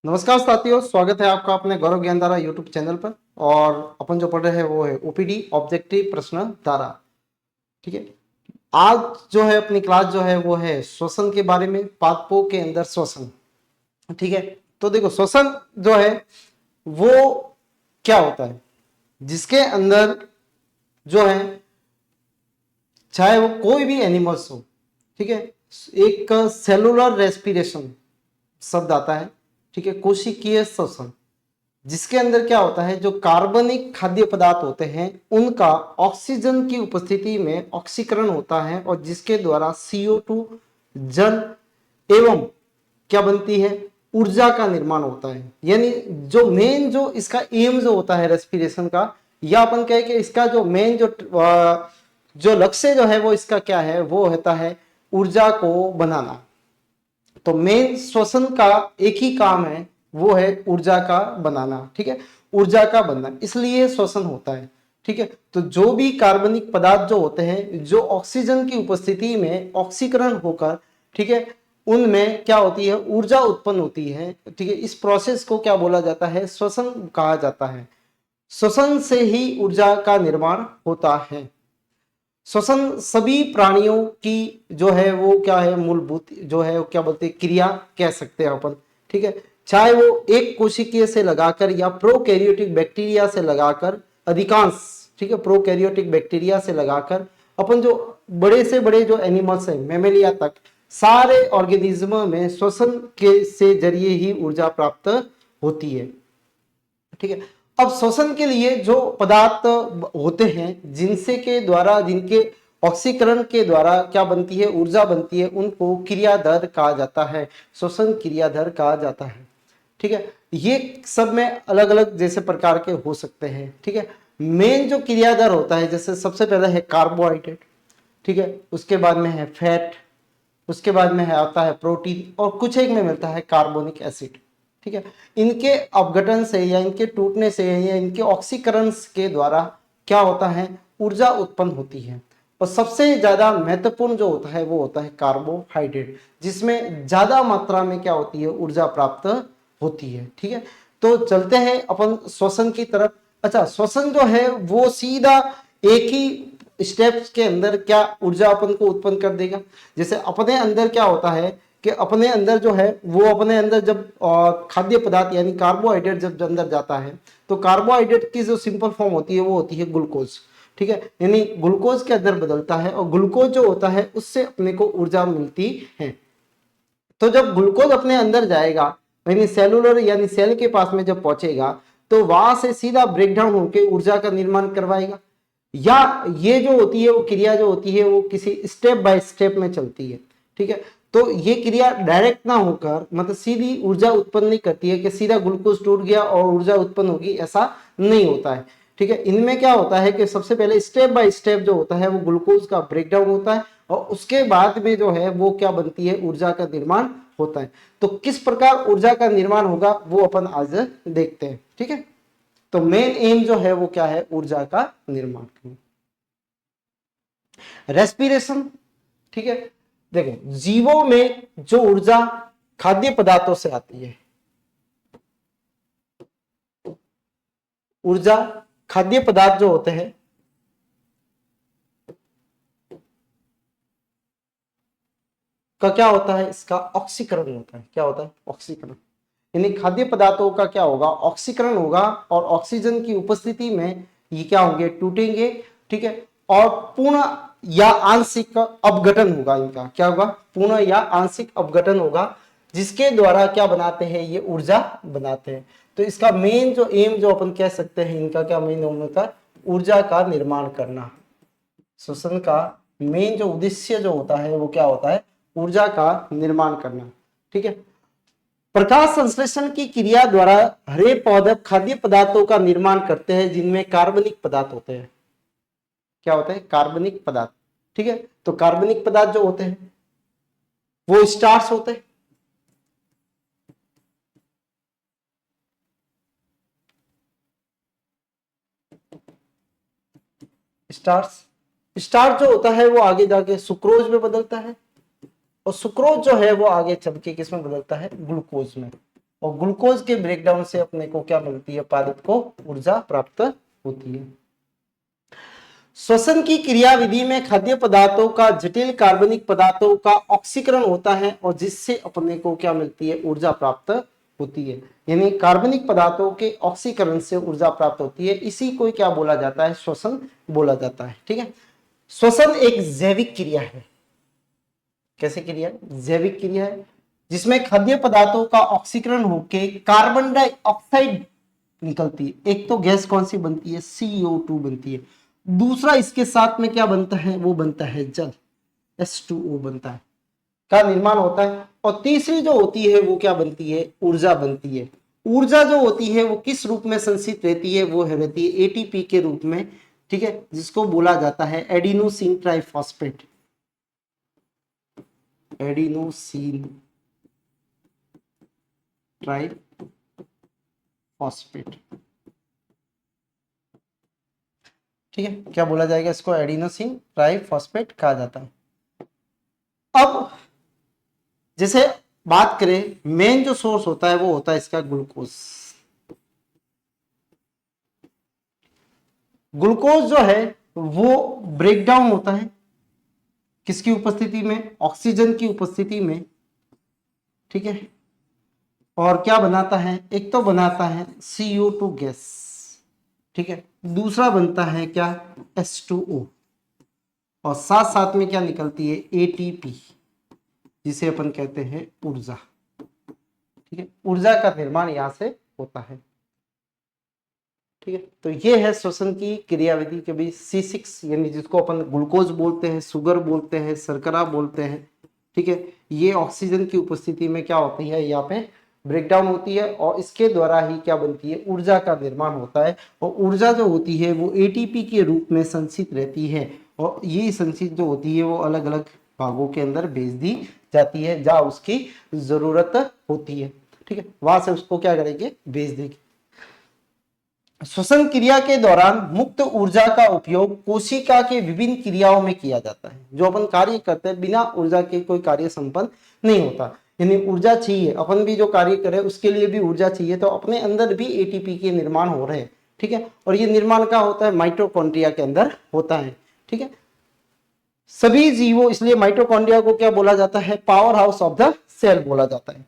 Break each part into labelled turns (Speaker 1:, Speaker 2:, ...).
Speaker 1: नमस्कार साथियों, स्वागत है आपका अपने गौरव ज्ञान धारा यूट्यूब चैनल पर। और अपन जो पढ़ रहे हैं वो है ओपीडी ऑब्जेक्टिव प्रश्न धारा। ठीक है, आज जो है अपनी क्लास जो है वो है श्वसन के बारे में, पादपों के अंदर श्वसन। ठीक है, तो देखो श्वसन जो है वो क्या होता है, जिसके अंदर जो है चाहे वो कोई भी एनिमल्स हो, ठीक है, एक सेलुलर रेस्पिरेशन शब्द आता है, ठीक है, कोशिकीय श्वसन, जिसके अंदर क्या होता है, जो कार्बनिक खाद्य पदार्थ होते हैं उनका ऑक्सीजन की उपस्थिति में ऑक्सीकरण होता है और जिसके द्वारा CO2 जल एवं क्या बनती है, ऊर्जा का निर्माण होता है। यानी जो मेन जो इसका एम जो होता है रेस्पिरेशन का, या अपन कहे कि इसका जो मेन जो लक्ष्य जो है वो इसका क्या है, वो होता है ऊर्जा को बनाना। तो मेन श्वसन का एक ही काम है, वो है ऊर्जा का बनाना। ठीक है, ऊर्जा का बनना, इसलिए श्वसन होता है। ठीक है, तो जो भी कार्बनिक पदार्थ जो होते हैं जो ऑक्सीजन की उपस्थिति में ऑक्सीकरण होकर, ठीक है, उनमें क्या होती है, ऊर्जा उत्पन्न होती है। ठीक है, इस प्रोसेस को क्या बोला जाता है, श्वसन कहा जाता है। श्वसन से ही ऊर्जा का निर्माण होता है। श्वसन सभी प्राणियों की जो है वो क्या है, मूलभूत जो है वो क्या बोलते हैं, क्रिया कह सकते हैं अपन। ठीक है, चाहे वो एक कोशिकीय से लगाकर या प्रोकैरियोटिक बैक्टीरिया से लगाकर, अधिकांश, ठीक है, प्रोकैरियोटिक बैक्टीरिया से लगाकर अपन जो बड़े से बड़े जो एनिमल्स हैं, मैमेलिया तक, सारे ऑर्गेनिज्म में श्वसन के से जरिए ही ऊर्जा प्राप्त होती है। ठीक है, अब श्वसन के लिए जो पदार्थ होते हैं जिनसे के द्वारा, जिनके ऑक्सीकरण के द्वारा क्या बनती है, ऊर्जा बनती है, उनको क्रियाधर कहा जाता है, श्वसन क्रियाधर कहा जाता है। ठीक है, ये सब में अलग अलग जैसे प्रकार के हो सकते हैं। ठीक है, मेन जो क्रियाधर होता है, जैसे सबसे पहले है कार्बोहाइड्रेट, ठीक है, उसके बाद में है फैट, उसके बाद में है आता है प्रोटीन, और कुछ एक में मिलता है कार्बोनिक एसिड। ठीक है, इनके अपघटन से या इनके टूटने से या इनके ऑक्सीकरण के द्वारा क्या होता है, ऊर्जा उत्पन्न होती है। और सबसे ज्यादा महत्वपूर्ण जो होता है वो होता है कार्बोहाइड्रेट, जिसमें ज्यादा मात्रा में क्या होती है, ऊर्जा प्राप्त होती है। ठीक है, तो चलते हैं अपन श्वसन की तरफ। अच्छा, श्वसन जो है वो सीधा एक ही स्टेप्स के अंदर क्या ऊर्जा अपन को उत्पन्न कर देगा। जैसे अपने अंदर क्या होता है कि अपने अंदर जो है वो अपने अंदर जब खाद्य पदार्थ यानी कार्बोहाइड्रेट जब अंदर जाता है, तो कार्बोहाइड्रेट की जो सिंपल फॉर्म होती है वो होती है ग्लूकोज। ठीक है, यानी ग्लूकोज के अंदर बदलता है और ग्लूकोज जो होता है उससे अपने को ऊर्जा मिलती है। तो जब ग्लूकोज अपने अंदर जाएगा, यानी सेलुलर यानी सेल के पास में जब पहुंचेगा, तो वहां से सीधा ब्रेकडाउन होकर ऊर्जा का निर्माण करवाएगा। या ये जो होती है वो क्रिया जो होती है वो किसी स्टेप बाय स्टेप में चलती है। ठीक है, तो ये क्रिया डायरेक्ट ना होकर मतलब सीधी ऊर्जा उत्पन्न नहीं करती है कि सीधा ग्लूकोज टूट गया और ऊर्जा उत्पन्न होगी, ऐसा नहीं होता है। ठीक है, इनमें क्या होता है कि सबसे पहले स्टेप बाय स्टेप जो होता है वो ग्लूकोज का ब्रेकडाउन होता है और उसके बाद में जो है वो क्या बनती है, ऊर्जा का निर्माण होता है। तो किस प्रकार ऊर्जा का निर्माण होगा वो अपन आज देखते हैं। ठीक है, तो मेन एम जो है वो क्या है, ऊर्जा का निर्माण करना। रेस्पिरेशन, ठीक है, देखो जीवों में जो ऊर्जा खाद्य पदार्थों से आती है, ऊर्जा खाद्य पदार्थ जो होते हैं का क्या होता है, इसका ऑक्सीकरण होता है। क्या होता है, ऑक्सीकरण, यानी खाद्य पदार्थों का क्या होगा, ऑक्सीकरण होगा और ऑक्सीजन की उपस्थिति में ये क्या होंगे, टूटेंगे। ठीक है, और पूर्ण या आंशिक अपघटन होगा इनका। क्या होगा, पूर्ण या आंशिक अपघटन होगा, जिसके द्वारा क्या बनाते हैं, ये ऊर्जा बनाते हैं। तो इसका मेन जो एम जो अपन कह सकते हैं, इनका क्या मेन एम होता है, ऊर्जा का निर्माण करना। श्वसन का मेन जो उद्देश्य जो होता है वो क्या होता है, ऊर्जा का निर्माण करना। ठीक है, प्रकाश संश्लेषण की क्रिया द्वारा हरे पौधे खाद्य पदार्थों का निर्माण करते हैं जिनमें कार्बनिक पदार्थ होते हैं। क्या होते हैं, कार्बनिक पदार्थ। ठीक है, तो कार्बनिक पदार्थ जो होते हैं वो स्टार्च होते हैं। स्टार्च, स्टार्च जो होता है वो आगे जाके सुक्रोज में बदलता है और सुक्रोज जो है वो आगे चल के किसमें बदलता है, ग्लूकोज में। और ग्लूकोज के ब्रेकडाउन से अपने को क्या मिलती है, पादप को ऊर्जा प्राप्त होती है। श्वसन की क्रियाविधि में खाद्य पदार्थों का जटिल कार्बनिक पदार्थों का ऑक्सीकरण होता है और जिससे अपने को क्या मिलती है, ऊर्जा प्राप्त होती है। यानी कार्बनिक पदार्थों के ऑक्सीकरण से ऊर्जा प्राप्त होती है, इसी को क्या बोला जाता है, श्वसन बोला जाता है। ठीक है, श्वसन एक जैविक क्रिया है। कैसे क्रिया है, जैविक क्रिया है, जिसमें खाद्य पदार्थों का ऑक्सीकरण होकर कार्बन डाइऑक्साइड निकलती है। एक तो गैस कौन सी बनती है, CO2 बनती है। दूसरा इसके साथ में क्या बनता है, वो बनता है जल, H2O बनता है, का निर्माण होता है। और तीसरी जो होती है वो क्या बनती है, ऊर्जा बनती है। ऊर्जा जो होती है वो किस रूप में संचित रहती है, वो रहती है ATP के रूप में। ठीक है, जिसको बोला जाता है एडिनोसिन ट्राइफॉस्फेट, एडिनोसिन ट्राइफॉस्फेट। ठीक है, क्या बोला जाएगा, इसको एडिनोसिन ट्राइफॉस्फेट कहा जाता है। अब जैसे बात करें, मेन जो सोर्स होता है वो होता है इसका ग्लूकोज। ग्लूकोज जो है वो ब्रेकडाउन होता है किसकी उपस्थिति में, ऑक्सीजन की उपस्थिति में। ठीक है, और क्या बनाता है, एक तो बनाता है CO2 गैस। ठीक है, दूसरा बनता है क्या, H2O, और साथ साथ में क्या निकलती है, ATP, जिसे अपन कहते हैं ऊर्जा। ठीक है, ऊर्जा का निर्माण यहां से होता है। ठीक है, तो ये है श्वसन की क्रियाविधि के बीच C6, यानी जिसको अपन ग्लूकोज बोलते हैं, शुगर बोलते हैं, शर्करा बोलते हैं। ठीक है, ये ऑक्सीजन की उपस्थिति में क्या होती है, यहाँ पे ब्रेकडाउन होती है और इसके द्वारा ही क्या बनती है, ऊर्जा का निर्माण होता है। और ऊर्जा जो होती है वो ATP के रूप में संचित रहती है और ये संचित जो होती है वो अलग अलग भागों के अंदर भेज दी जाती है जहाँ उसकी जरूरत होती है। ठीक है, वहां से उसको क्या करेंगे, भेज देंगे। श्वसन क्रिया के दौरान मुक्त ऊर्जा का उपयोग कोशिका के विभिन्न क्रियाओं में किया जाता है। जो अपन कार्य करते हैं बिना ऊर्जा के कोई कार्य संपन्न नहीं होता, यानी ऊर्जा चाहिए। अपन भी जो कार्य करें उसके लिए भी ऊर्जा चाहिए, तो अपने अंदर भी ATP के निर्माण हो रहे हैं। ठीक है, और ये निर्माण क्या होता है, माइटोकॉन्ड्रिया के अंदर होता है। ठीक है, सभी जीवों, इसलिए माइटोकॉन्ड्रिया को क्या बोला जाता है, powerhouse of the cell बोला जाता है।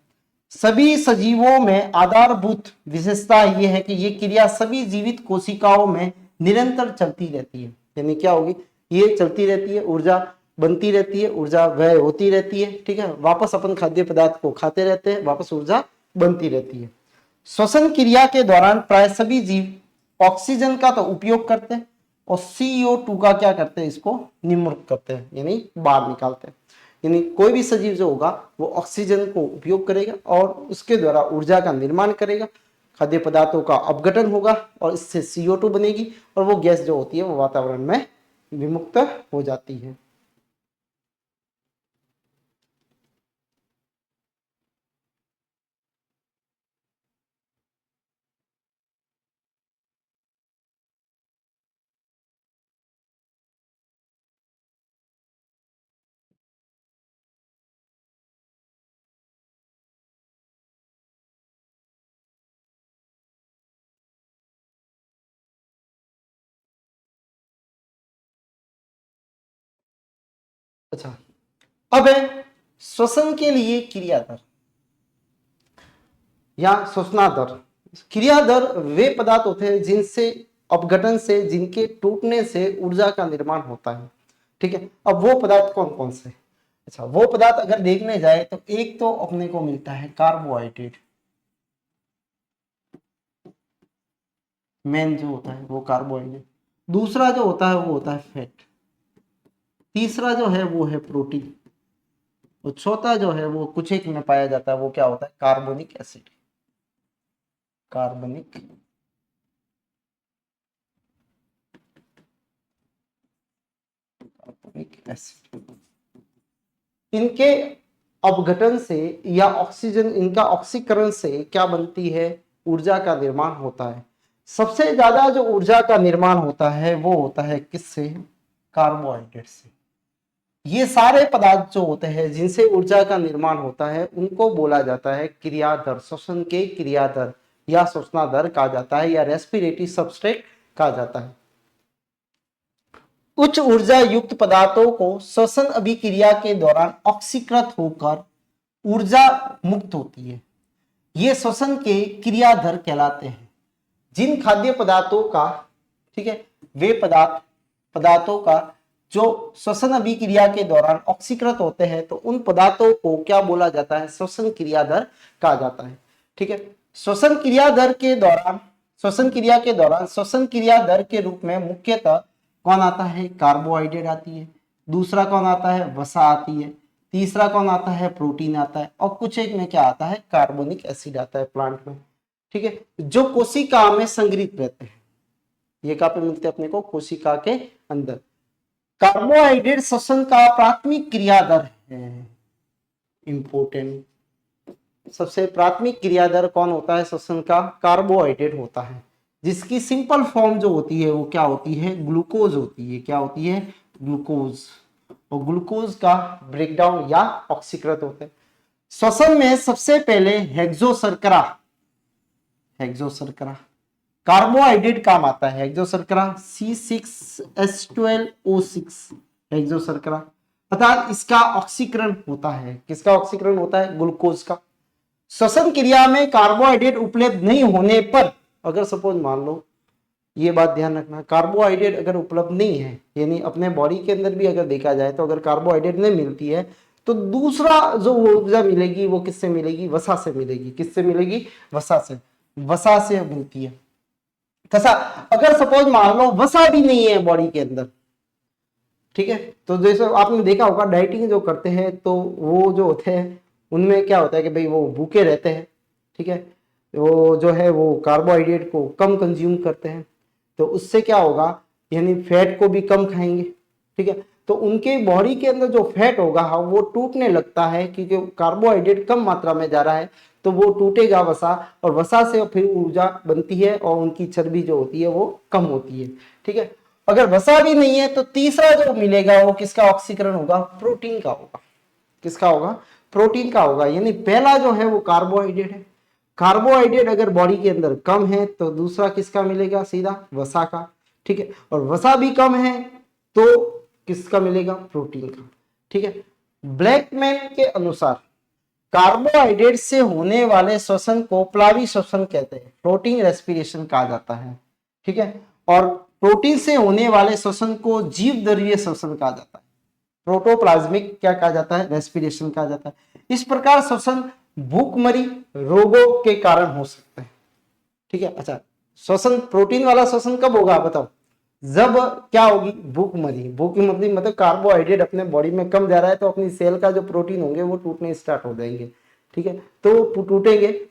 Speaker 1: सभी सजीवों में आधारभूत विशेषता यह है कि ये क्रिया सभी जीवित कोशिकाओं में निरंतर चलती रहती है। यानी क्या होगी, ये चलती रहती है, ऊर्जा बनती रहती है, ऊर्जा व्यय होती रहती है। ठीक है, वापस अपन खाद्य पदार्थ को खाते रहते हैं, वापस ऊर्जा बनती रहती है। श्वसन क्रिया के दौरान प्राय सभी जीव ऑक्सीजन का तो उपयोग करते हैं और CO2 का क्या करते हैं, इसको निम्न करते हैं, यानी बाहर निकालते हैं। यानी कोई भी सजीव जो होगा वो ऑक्सीजन को उपयोग करेगा और उसके द्वारा ऊर्जा का निर्माण करेगा, खाद्य पदार्थों का अपघटन होगा और इससे CO2 बनेगी और वो गैस जो होती है वो वातावरण में विमुक्त हो जाती है। अच्छा, अब है श्वसन के लिए क्रिया दर या श्वसना दर। क्रिया दर वे पदार्थ होते हैं जिनसे अपघटन से, जिनके टूटने से ऊर्जा का निर्माण होता है। ठीक है, अब वो पदार्थ कौन कौन से, अच्छा वो पदार्थ अगर देखने जाए तो एक तो अपने को मिलता है कार्बोहाइड्रेट, मेन जो होता है वो कार्बोहाइड्रेट। दूसरा जो होता है वो होता है फैट। तीसरा जो है वो है प्रोटीन। और चौथा जो है वो कुछ एक में पाया जाता है, वो क्या होता है, कार्बोनिक एसिड। कार्बनिक कार्बनिक एसिड, इनके अपघटन से या ऑक्सीजन, इनका ऑक्सीकरण से क्या बनती है, ऊर्जा का निर्माण होता है। सबसे ज्यादा जो ऊर्जा का निर्माण होता है वो होता है किससे, कार्बोहाइड्रेट से। ये सारे पदार्थ जो होते हैं जिनसे ऊर्जा का निर्माण होता है उनको बोला जाता है क्रियाधर। श्वसन के क्रियाधर या श्वसनाधर कहा जाता है या रेस्पिरेटरी सबस्ट्रेट कहा जाता है। उच्च ऊर्जा युक्त पदार्थों को श्वसन अभिक्रिया के दौरान ऑक्सीकृत होकर ऊर्जा मुक्त होती है। ये श्वसन के क्रियाधर कहलाते हैं। जिन खाद्य पदार्थों का, ठीक है, वे पदार्थों का जो श्वसन अभिक्रिया के दौरान ऑक्सीकृत होते हैं तो उन पदार्थों को क्या बोला जाता है? श्वसन क्रियाधर कहा जाता है। ठीक है, श्वसन क्रियाधर के दौरान, श्वसन क्रिया के दौरान श्वसन क्रियाधर के रूप में मुख्यतः कौन आता है? कार्बोहाइड्रेट आती है। दूसरा कौन आता है? वसा आती है। तीसरा कौन आता है? प्रोटीन आता है। और कुछ एक में क्या आता है? कार्बोनिक एसिड आता है प्लांट में। ठीक है, जो कोशिका में संग्रहित रहते हैं। ये कहां पे मिलते हैं अपने को? कोशिका के अंदर। कार्बोहाइड्रेट श्वसन का प्राथमिक क्रियाधर है। इंपोर्टेंट, सबसे प्राथमिक क्रियाधर कौन होता है श्वसन का? कार्बोहाइड्रेट होता है, जिसकी सिंपल फॉर्म जो होती है वो क्या होती है? ग्लूकोज होती है। क्या होती है? ग्लूकोज। और ग्लूकोज का ब्रेकडाउन या ऑक्सीकृत होता है। श्वसन में सबसे पहले हेक्सोशर्करा कार्बोहाइड्रेट काम आता है। हेक्सोशर्करा C6H12O6 हेक्सोशर्करा, अर्थात इसका ऑक्सीकरण होता है। किसका ऑक्सीकरण होता है? ग्लूकोज का। श्वसन क्रिया में कार्बोहाइड्रेट उपलब्ध नहीं होने पर, अगर सपोज मान लो, ये बात ध्यान रखना, कार्बोहाइड्रेट अगर उपलब्ध नहीं है, यानी अपने बॉडी के अंदर भी अगर देखा जाए तो अगर कार्बोहाइड्रेट नहीं मिलती है तो दूसरा जो ऊर्जा मिलेगी वो किससे मिलेगी? वसा से मिलेगी। किससे मिलेगी? वसा से। वसा से मिलती है। तथा अगर सपोज मान लो वसा भी नहीं है बॉडी के अंदर, ठीक है, तो जैसे आपने देखा होगा डाइटिंग जो करते हैं तो वो जो होते हैं उनमें क्या होता है कि भाई वो भूखे रहते हैं। ठीक है, वो जो है वो कार्बोहाइड्रेट को कम कंज्यूम करते हैं, तो उससे क्या होगा? यानी फैट को भी कम खाएंगे। ठीक है, तो उनके बॉडी के अंदर जो फैट होगा वो टूटने लगता है, क्योंकि कार्बोहाइड्रेट कम मात्रा में जा रहा है तो वो टूटेगा वसा, और वसा से फिर ऊर्जा बनती है और उनकी चर्बी जो होती है वो कम होती है। ठीक है, अगर वसा भी नहीं है तो तीसरा जो मिलेगा वो किसका ऑक्सीकरण होगा? प्रोटीन का होगा। किसका होगा? प्रोटीन का होगा। यानी पहला जो है वो कार्बोहाइड्रेट है। कार्बोहाइड्रेट अगर बॉडी के अंदर कम है तो दूसरा किसका मिलेगा? सीधा वसा का। ठीक है, और वसा भी कम है तो किसका मिलेगा? प्रोटीन का। ठीक है, ब्लैकमैन के अनुसार कार्बोहाइड्रेट से होने वाले श्वसन को प्लावी श्वसन कहते हैं, फ्लोटिंग रेस्पिरेशन कहा जाता है। ठीक है, और प्रोटीन से होने वाले श्वसन को जीव द्रव्य श्वसन कहा जाता है। प्रोटोप्लाज्मिक क्या कहा जाता है? रेस्पिरेशन कहा जाता है। इस प्रकार श्वसन भूखमरी रोगों के कारण हो सकते हैं। ठीक है, अच्छा, श्वसन प्रोटीन वाला श्वसन कब होगा बताओ? जब क्या होगी? भूखमरी। भूखमरी मतलब कार्बोहाइड्रेट अपने बॉडी में कम जा रहा है तो अपनी सेल का जो प्रोटीन होंगे वो टूटने स्टार्ट हो जाएंगे। ठीक है, तो टूटेंगे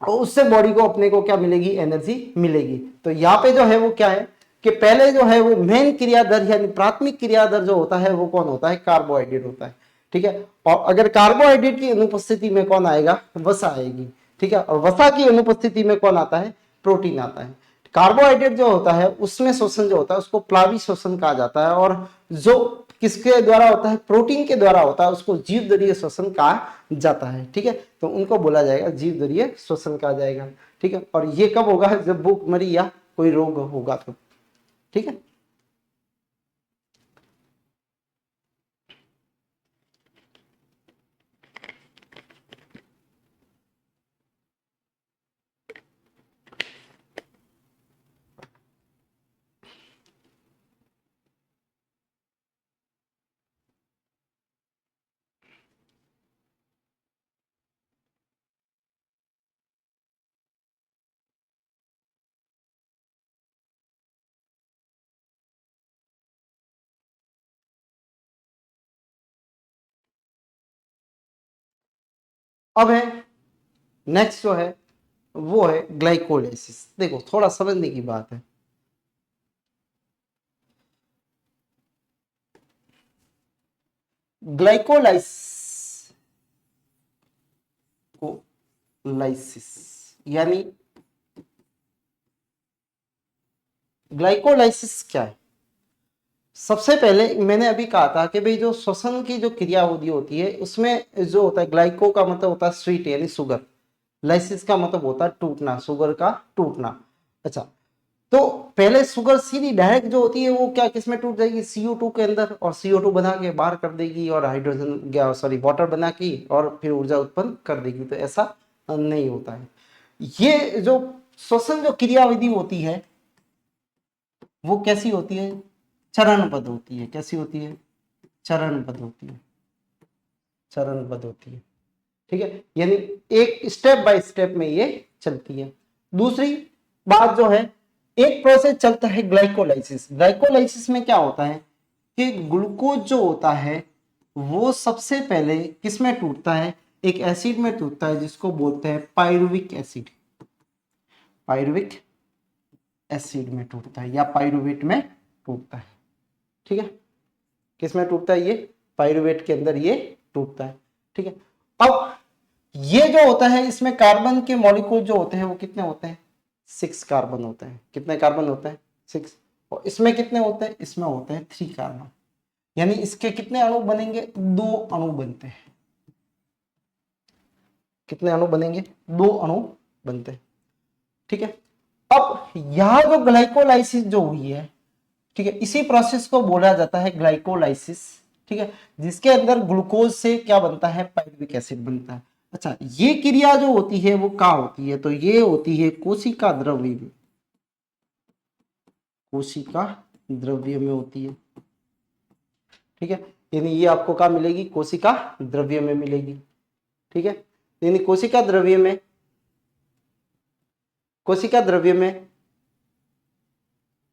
Speaker 1: और उससे बॉडी को अपने को क्या मिलेगी? एनर्जी मिलेगी। तो यहाँ पे जो है वो क्या है कि पहले जो है वो मेन क्रियाधर यानी प्राथमिक क्रियाधर जो होता है वो कौन होता है? कार्बोहाइड्रेट होता है। ठीक है, और अगर कार्बोहाइड्रेट की अनुपस्थिति में कौन आएगा? वसा आएगी। ठीक है, और वसा की अनुपस्थिति में कौन आता है? प्रोटीन आता है। कार्बोहाइड्रेट जो होता है उसमें श्वसन जो होता है उसको प्लावी श्वसन कहा जाता है, और जो किसके द्वारा होता है? प्रोटीन के द्वारा होता है, उसको जीव द्रव्य श्वसन कहा जाता है। ठीक है, तो उनको बोला जाएगा जीव द्रव्य श्वसन कहा जाएगा। ठीक है, और ये कब होगा? जब भूखमरी या कोई रोग होगा तो। ठीक है, अब है नेक्स्ट जो है वो है ग्लाइकोलाइसिस। देखो थोड़ा समझने की बात है। ग्लाइकोलाइसिस यानी ग्लाइकोलाइसिस क्या है? सबसे पहले मैंने अभी कहा था कि भाई जो श्वसन की जो क्रियाविधि होती है उसमें जो होता है ग्लाइको का मतलब होता है स्वीट यानी शुगर, लाइसिस का मतलब होता है टूटना, शुगर का टूटना। अच्छा, तो पहले शुगर सीधी डायरेक्ट जो होती है वो क्या किसमें टूट जाएगी, CO2 के अंदर, और CO2 बना के बाहर कर देगी और हाइड्रोजन सॉरी वाटर बना के और फिर ऊर्जा उत्पन्न कर देगी। तो ऐसा नहीं होता है। ये जो श्वसन जो क्रियाविधि होती है वो कैसी होती है, चरणबद्ध होती है। कैसी होती है, चरणबद्ध होती है, चरणबद्ध होती है। ठीक है, यानी एक स्टेप बाय स्टेप में ये चलती है। दूसरी बात जो है, एक प्रोसेस चलता है ग्लाइकोलाइसिस। ग्लाइकोलाइसिस में क्या होता है कि ग्लूकोज जो होता है वो सबसे पहले किस में टूटता है, एक एसिड में टूटता है जिसको बोलते हैं पायरुविक एसिड। पायरुविक एसिड में टूटता है या पायरुवेट में टूटता है। ठीक है, किस में टूटता है, ये पायरुवेट के अंदर ये टूटता है। ठीक है, अब ये जो होता है इसमें कार्बन के मॉलिक्यूल जो होते हैं वो कितने होते हैं, 6 कार्बन होते हैं। कितने कार्बन होते हैं, 6। और इसमें कितने होते हैं, इसमें होते हैं 3 कार्बन। यानी इसके कितने अणु बनेंगे, 2 अणु बनते हैं। कितने अणु बनेंगे, 2 अणु बनते हैं। ठीक है, अब यहां जो ग्लाइकोलाइसिस जो हुई है, ठीक है, इसी प्रोसेस को बोला जाता है ग्लाइकोलाइसिस। ठीक है, जिसके अंदर ग्लूकोज से क्या बनता है, पायरुविक एसिड बनता है। अच्छा, ये क्रिया जो होती है वो कहाँ होती है, तो ये होती है कोशिका द्रव्य में। कोशिका द्रव्य में होती है। ठीक है, यानी ये आपको कहाँ मिलेगी, कोशिका द्रव्य में मिलेगी। ठीक है, यानी कोशिका द्रव्य में, कोशिका द्रव्य में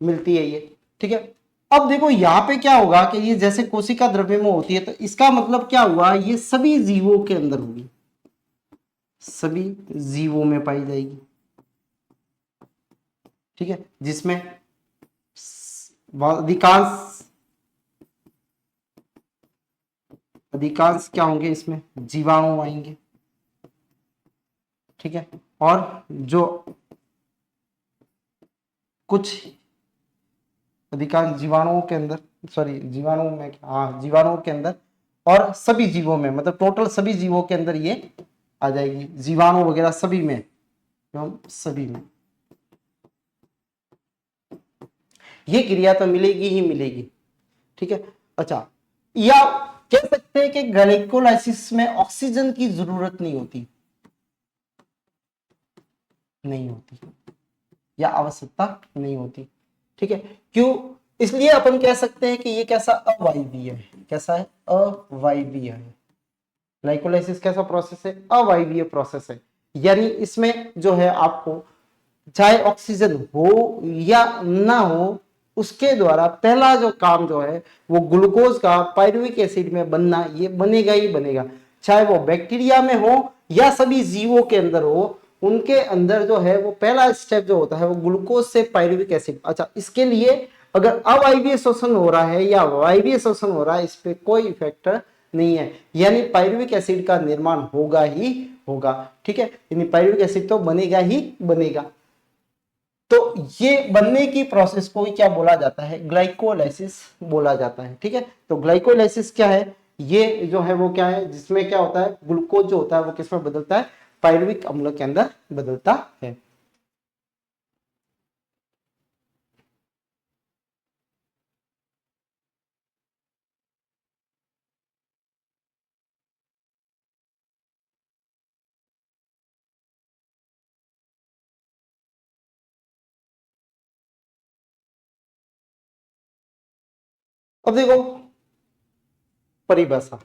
Speaker 1: मिलती है ये। ठीक है, अब देखो यहां पे क्या होगा कि ये जैसे कोशिका द्रव्य में होती है तो इसका मतलब क्या हुआ, ये सभी जीवों के अंदर होगी, सभी जीवों में पाई जाएगी। ठीक है, जिसमें अधिकांश अधिकांश क्या होंगे, इसमें जीवाणु आएंगे। ठीक है, और जो कुछ अधिकांश जीवाणुओं के अंदर, सॉरी जीवाणु में, हाँ जीवाणुओं के अंदर और सभी जीवों में, मतलब टोटल सभी जीवों के अंदर ये आ जाएगी, जीवाणु वगैरह सभी में, एवं सभी में ये क्रिया तो मिलेगी ही मिलेगी। ठीक है, अच्छा, या कह सकते हैं कि ग्लाइकोलाइसिस में ऑक्सीजन की जरूरत नहीं होती, नहीं होती, या आवश्यकता नहीं होती। ठीक है, क्यों, इसलिए अपन कह सकते हैं कि ये कैसा अवायवीय है। कैसा है, अवायवीय है। ग्लाइकोलाइसिस कैसा प्रोसेस है, अवायवीय प्रोसेस है। यानी इसमें जो है आपको चाहे ऑक्सीजन हो या ना हो, उसके द्वारा पहला जो काम जो है वो ग्लूकोज का पायरुविक एसिड में बनना, ये बनेगा ही बनेगा। चाहे वो बैक्टीरिया में हो या सभी जीवों के अंदर हो, उनके अंदर जो है वो पहला स्टेप जो होता है वो ग्लूकोज से पायरुविक एसिड। अच्छा, इसके लिए अगर अवायवीय शोषण हो रहा है या वायवीय शोषण हो रहा है, इस पे कोई इफेक्ट नहीं है, यानी पायरुविक एसिड का निर्माण होगा ही होगा। ठीक है, यानी पायरुविक एसिड तो बनेगा ही बनेगा। तो ये बनने की प्रोसेस को क्या बोला जाता है, ग्लाइकोलाइसिस बोला जाता है। ठीक है, तो ग्लाइकोलाइसिस क्या है, ये जो है वो क्या है, जिसमें क्या होता है, ग्लूकोज जो होता है वो किसमें बदलता है, पायरुविक अम्ल के अंदर बदलता है। अब देखो परिभाषा,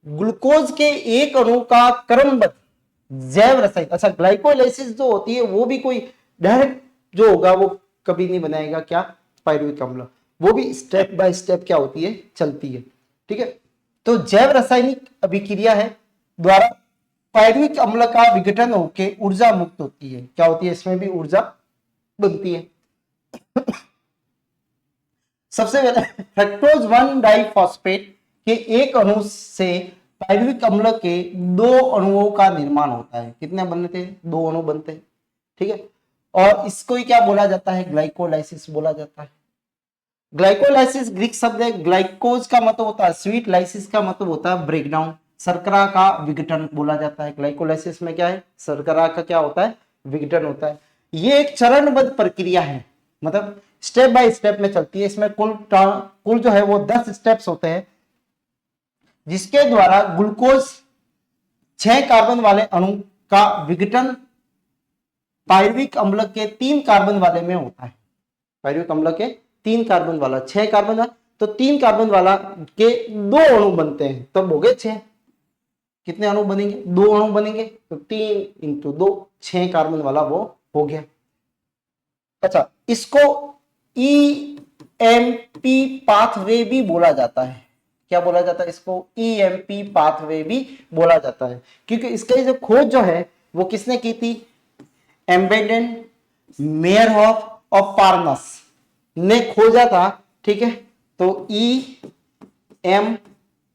Speaker 1: ग्लूकोज के एक अणु का क्रमबद्ध जैव रसायन। अच्छा, ग्लाइकोलाइसिस जो होती है वो भी कोई डायरेक्ट जो होगा वो कभी नहीं बनाएगा क्या, पायरुविक अम्ल, वो भी स्टेप बाय स्टेप क्या होती है, चलती है। ठीक है, तो जैव रासायनिक अभिक्रिया है द्वारा पायरुविक अम्ल का विघटन होकर ऊर्जा मुक्त होती है। क्या होती है, इसमें भी ऊर्जा बनती है। सबसे पहले फ्रक्टोज 1 डाइफॉस्फेट के एक अणु से पायरुविक अम्ल के 2 अणुओं का निर्माण होता है। कितने बनते हैं, 2 अणु बनते हैं। ठीक है, और इसको ही क्या बोला जाता है, ग्लाइकोलाइसिस बोला जाता है। ग्लाइकोलाइसिस ग्रीक शब्द है, ग्लाइकोज का मतलब होता है स्वीट, लाइसिस का मतलब होता है ब्रेकडाउन, शर्करा का विघटन बोला जाता है। ग्लाइकोलाइसिस में क्या है, शर्करा का क्या होता है, विघटन होता है। ये एक चरणबद्ध प्रक्रिया है, मतलब स्टेप बाय स्टेप में चलती है। इसमें कुल जो है वो 10 स्टेप्स होते हैं, जिसके द्वारा ग्लूकोज 6 कार्बन वाले अणु का विघटन पायरुविक अम्ल के 3 कार्बन वाले में होता है। पायरुविक अम्ल के 3 कार्बन वाला, 6 कार्बन वाला, तो 3 कार्बन वाला के 2 अणु बनते हैं, तब हो गए 6। कितने अणु बनेंगे, 2 अणु बनेंगे, तो 3 इंटू 2, 6 कार्बन वाला वो हो गया। अच्छा, इसको ईएमपी पाथवे भी बोला जाता है। क्या बोला जाता है इसको, ईएमपी पाथवे भी बोला जाता है, क्योंकि इसकी जो खोज जो है वो किसने की थी, एम्बेडेन, मेयरहॉफ और पार्नस ने खोजा था। ठीक है, तो ई एम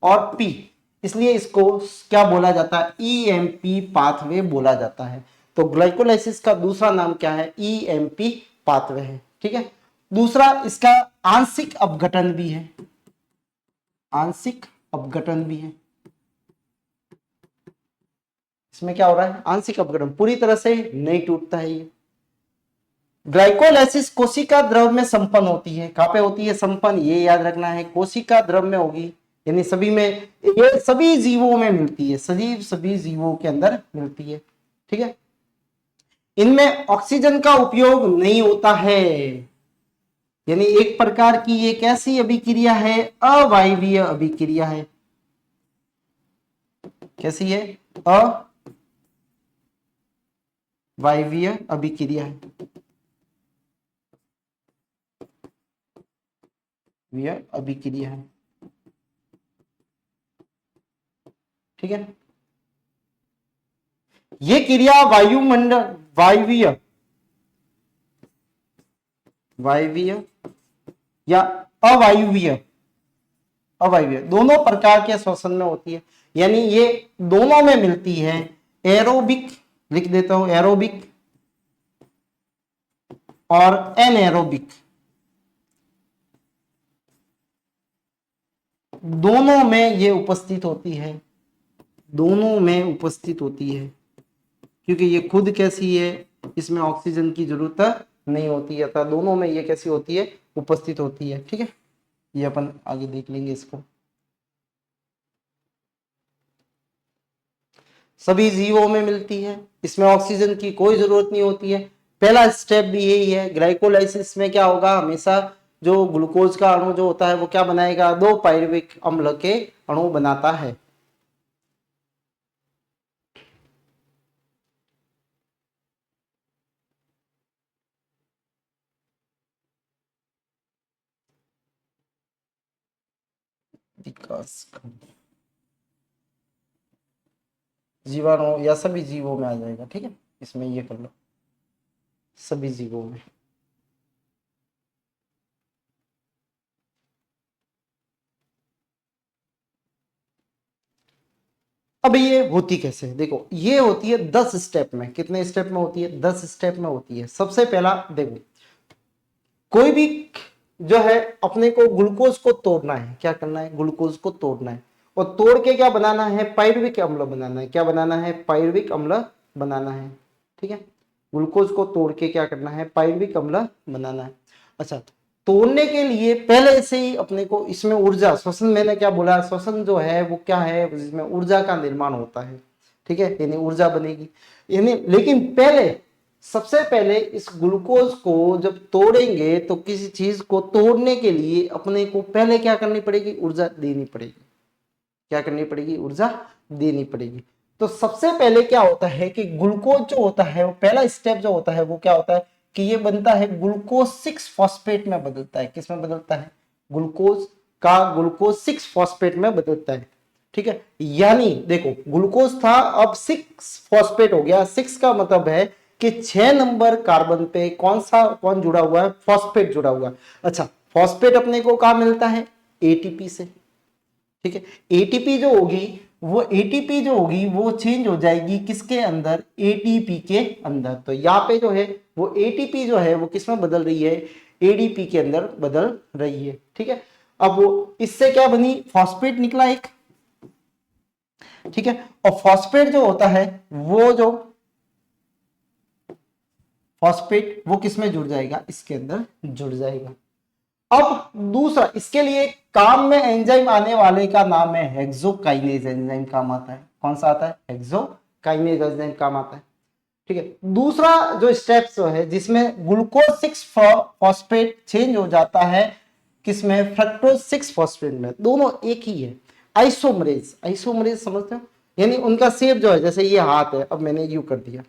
Speaker 1: और पी, इसलिए इसको क्या बोला जाता है, ईएमपी पाथवे बोला जाता है। तो ग्लाइकोलाइसिस का दूसरा नाम क्या है, ईएमपी पाथवे है। ठीक है, दूसरा इसका आंशिक अपघटन भी है, आंशिक अपघटन भी है। इसमें क्या हो रहा है, आंशिक अपघटन, पूरी तरह से नहीं टूटता है ये। ग्लाइकोलाइसिस कोशिका द्रव में संपन्न होती है। कहां पे होती है संपन्न, ये याद रखना है, कोशिका द्रव में होगी, यानी सभी में, ये सभी जीवों में मिलती है, सजीव सभी जीवों के अंदर मिलती है। ठीक है, इनमें ऑक्सीजन का उपयोग नहीं होता है, यानी एक प्रकार की ये कैसी अभिक्रिया है, अवायवीय अभिक्रिया है। कैसी है, अवायवीय अभिक्रिया है, अभिक्रिया है। ठीक है, ये क्रिया वायुमंडल, वायवीय, वायवीय या अवायवीय, अवायवीय दोनों प्रकार के श्वसन में होती है, यानी ये दोनों में मिलती है। एरोबिक, लिख देता हूं, एरोबिक और एनएरोबिक, दोनों में ये उपस्थित होती है, दोनों में उपस्थित होती है, क्योंकि ये खुद कैसी है, इसमें ऑक्सीजन की जरूरत नहीं होती है, अतः दोनों में ये कैसी होती है, उपस्थित होती है। ठीक है, ये अपन आगे देख लेंगे इसको। सभी जीवों में मिलती है, इसमें ऑक्सीजन की कोई जरूरत नहीं होती है। पहला स्टेप भी यही है। ग्लाइकोलाइसिस में क्या होगा, हमेशा जो ग्लूकोज का अणु जो होता है वो क्या बनाएगा, 2 पायरुविक अम्ल के अणु बनाता है। विकास जीवाणु या सभी जीवों में आ जाएगा। ठीक है, इसमें ये कर लो, सभी जीवों में। अब ये होती कैसे, देखो ये होती है 10 स्टेप में। कितने स्टेप में होती है, 10 स्टेप में होती है। सबसे पहला देखो, कोई भी जो है अपने को ग्लूकोज को तोड़ना है, क्या करना है, ग्लूकोज को तोड़ना है, और तोड़ के क्या बनाना है, पायरुविक अम्ल बनाना है। क्या बनाना है, पायरुविक अम्ल बनाना है। ठीक है, ग्लूकोज को तोड़ के क्या करना है, पायरुविक अम्ल बनाना है। अच्छा, तोड़ने के लिए पहले से ही अपने को इसमें ऊर्जा, श्वसन, मैंने क्या बोला, श्वसन जो है वो क्या है, जिसमें ऊर्जा का निर्माण होता है। ठीक है, यानी ऊर्जा बनेगी, यानी, लेकिन पहले, सबसे पहले इस ग्लूकोज को जब तोड़ेंगे तो किसी चीज को तोड़ने के लिए अपने को पहले क्या करनी पड़ेगी, ऊर्जा देनी पड़ेगी। क्या करनी पड़ेगी, ऊर्जा देनी पड़ेगी। तो सबसे पहले क्या होता है कि ग्लूकोज जो होता है वो पहला स्टेप जो होता है वो क्या होता है कि ये बनता है ग्लूकोज 6 फॉस्फेट में बदलता है। किस में बदलता है, ग्लूकोज का ग्लूकोज 6 फॉस्फेट में बदलता है। ठीक है, यानी देखो ग्लूकोज था, अब 6 फॉस्फेट हो गया। 6 का मतलब है कि 6 नंबर कार्बन पे कौन जुड़ा हुआ है, फॉस्फेट जुड़ा हुआ है। अच्छा, फॉस्फेट अपने को कहां मिलता है, एटीपी से। ठीक है, एटीपी जो होगी वो चेंज हो जाएगी किसके अंदर, एटीपी के अंदर। तो यहाँ पे जो है वो एटीपी जो है वो किस में बदल रही है, एडीपी के अंदर बदल रही है। ठीक है, अब वो इससे क्या बनी, फॉस्फेट निकला एक। ठीक है, और फॉस्फेट जो होता है वो जो फॉस्फेट वो किस में जुड़ जाएगा, इसके अंदर जुड़ जाएगा। अब दूसरा, इसके लिए काम में एंजाइम आने वाले का नाम है हेक्सोकाइनेज एंजाइम काम आता है। कौन सा आता है, हेक्सोकाइनेज एंजाइम काम आता है। ठीक है, दूसरा जो स्टेप जो है जिसमें ग्लूकोज 6 फॉस्फेट चेंज हो जाता है किसमें, फ्रक्टोज 6 फॉस्फेट में, दोनों एक ही है। आइसोमरेज, आइसोमरेज समझते हो, यानी उनका शेप जो है जैसे ये हाथ है, अब मैंने यू कर दिया,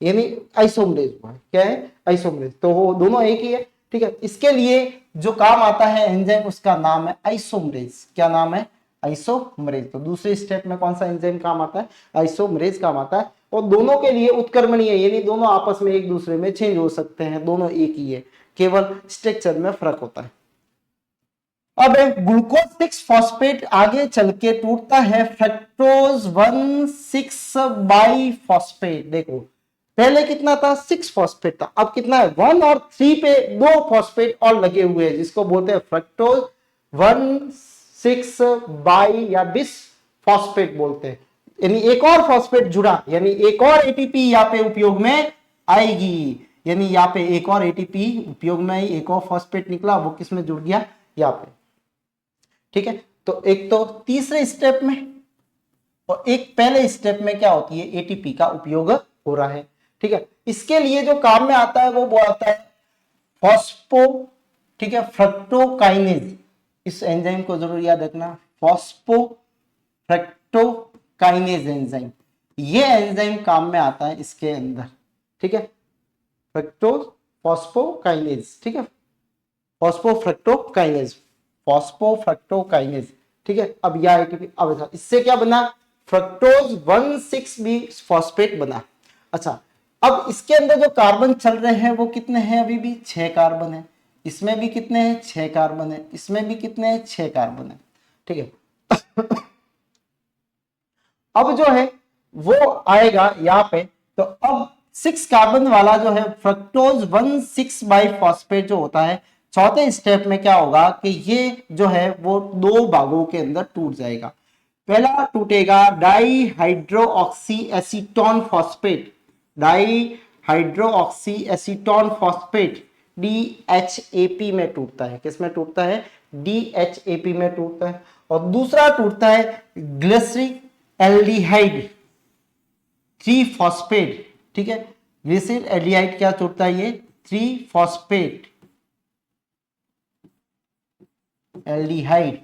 Speaker 1: यानी आइसोमरेज हुआ है। क्या है, आइसोमरेज, तो वो दोनों एक ही है। ठीक है, इसके लिए जो काम आता है एंजाइम उसका नाम है आइसोमरेज। क्या नाम है, आइसोमरेज। तो दूसरे स्टेप में कौन सा एंजाइम काम आता है, आइसोमरेज काम आता है। और दोनों के लिए उत्क्रमणीय, यानी दोनों आपस में एक दूसरे में चेंज हो सकते हैं, दोनों एक ही है, केवल स्ट्रक्चर में फर्क होता है। अब ग्लूकोज 6 फॉस्फेट आगे चल के टूटता है फ्रक्टोज 1,6 बाई फॉस्फेट। देखो पहले कितना था, 6 फॉस्फेट था, अब कितना है, 1 और 3 पे 2 फॉस्फेट और लगे हुए हैं जिसको बोलते हैं फ्रक्टोज 1,6 बाई या बिस फॉस्फेट बोलते हैं। यानी एक और फॉस्फेट जुड़ा, यानी एक और एटीपी यहाँ पे उपयोग में आएगी, यानी यहाँ पे एक और एटीपी उपयोग में आई, एक और फॉस्फेट निकला, वो किस में जुड़ गया, यहाँ पे। ठीक है, तो एक तो तीसरे स्टेप में और एक पहले स्टेप में क्या होती है, एटीपी का उपयोग हो रहा है। ठीक है, इसके लिए जो काम में आता है वो आता है फॉस्फो, ठीक है, फ्रक्टोकाइनेज। इस एंजाइम को जरूर याद रखना, फॉस्फो फ्रक्टोकाइनेज एंजाइम, ये एंजाइम काम में आता है इसके अंदर। ठीक है, फ्रक्टोज फॉस्फोकाइनेज, ठीक है, फॉस्फोफ्रक्टोकाइनेज, फॉस्फोफ्रक्टोकाइनेज। ठीक है, अब यह एटीपी, अब इससे क्या बना, फ्रक्टोज 1,6 भी फॉस्फेट बना। अच्छा, अब इसके अंदर जो कार्बन चल रहे हैं वो कितने हैं, अभी भी 6 कार्बन है, इसमें भी कितने हैं, 6 कार्बन है, इसमें भी कितने हैं, 6 कार्बन है। ठीक है, अब जो है वो आएगा यहाँ पे, तो अब 6 कार्बन वाला जो है फ्रक्टोज 1,6 बाई फॉस्फेट जो होता है, चौथे स्टेप में क्या होगा कि ये जो है वो 2 भागों के अंदर टूट जाएगा। पहला टूटेगा dihydroxyacetone phosphate, dihydroxyacetone phosphate DHAP में टूटता है। किस में टूटता है, DHAP में टूटता है। और दूसरा टूटता है ग्लिसरिक एल्डिहाइड 3 फॉस्फेट। ठीक है, ग्लिसरिक एल्डिहाइड क्या टूटता है, ये 3 फॉस्फेट एल्डिहाइड।